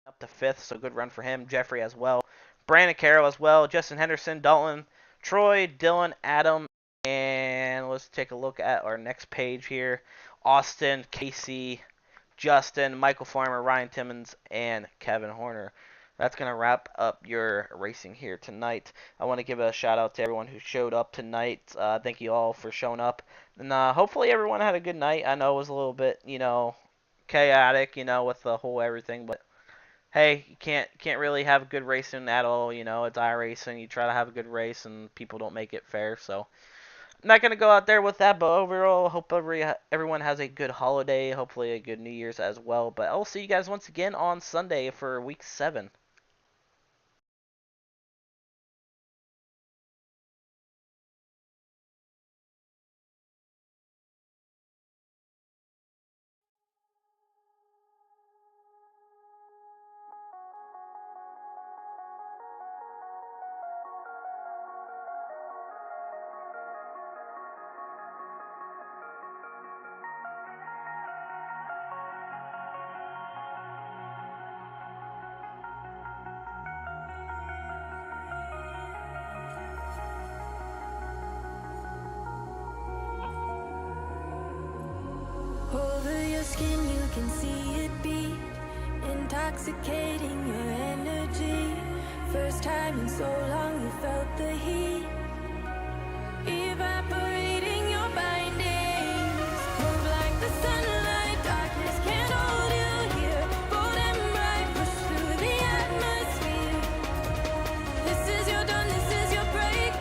up to fifth, so good run for him. Jeffrey as well. Brandon Carroll as well. Justin Henderson, Dalton, Troy, Dylan, Adam, and let's take a look at our next page here. Austin, Casey, Justin, Michael Farmer, Ryan Timmons, and Kevin Horner. That's going to wrap up your racing here tonight. I want to give a shout out to everyone who showed up tonight. Thank you all for showing up. And hopefully everyone had a good night. I know it was a little bit, chaotic, with the whole everything. But hey, you can't really have good racing at all. It's iRacing. You try to have a good race and people don't make it fair. So I'm not going to go out there with that. But overall, I hope everyone has a good holiday. Hopefully a good New Year's as well. But I'll see you guys once again on Sunday for week 7. Over your skin you can see it beat, intoxicating your energy. First time in so long you felt the heat, evaporating your bindings. Move like the sunlight, darkness can't hold you here. Bold and bright, push through the atmosphere. This is your dawn, this is your break.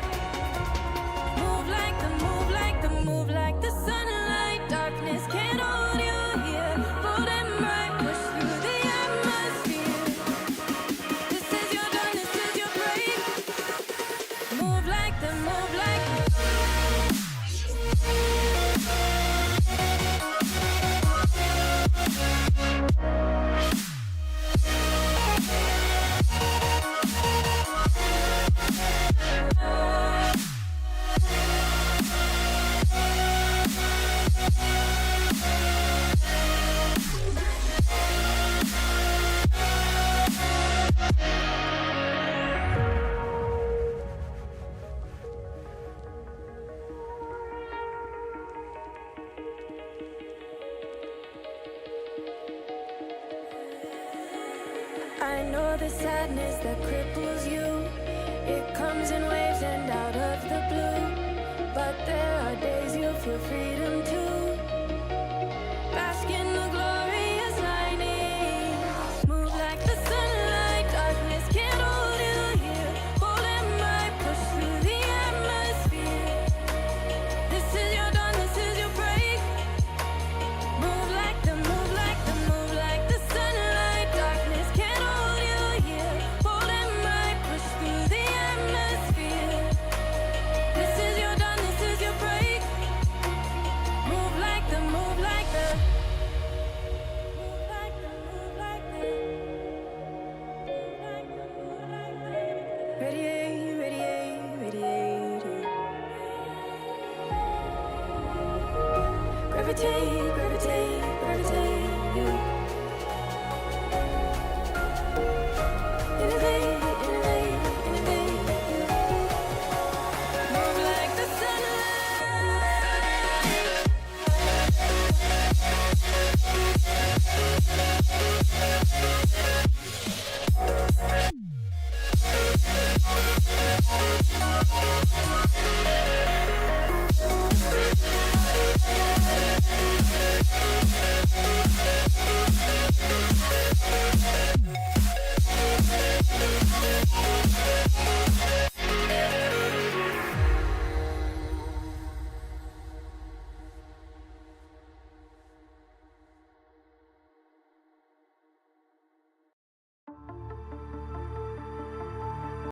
Move like the sunlight, darkness can't hold you here. Bold and bright, push through the atmosphere. This is your dawn, this is your break. Move like the I know the sadness that cripples you. It comes in waves and out of the blue. But there are days you feel freedom to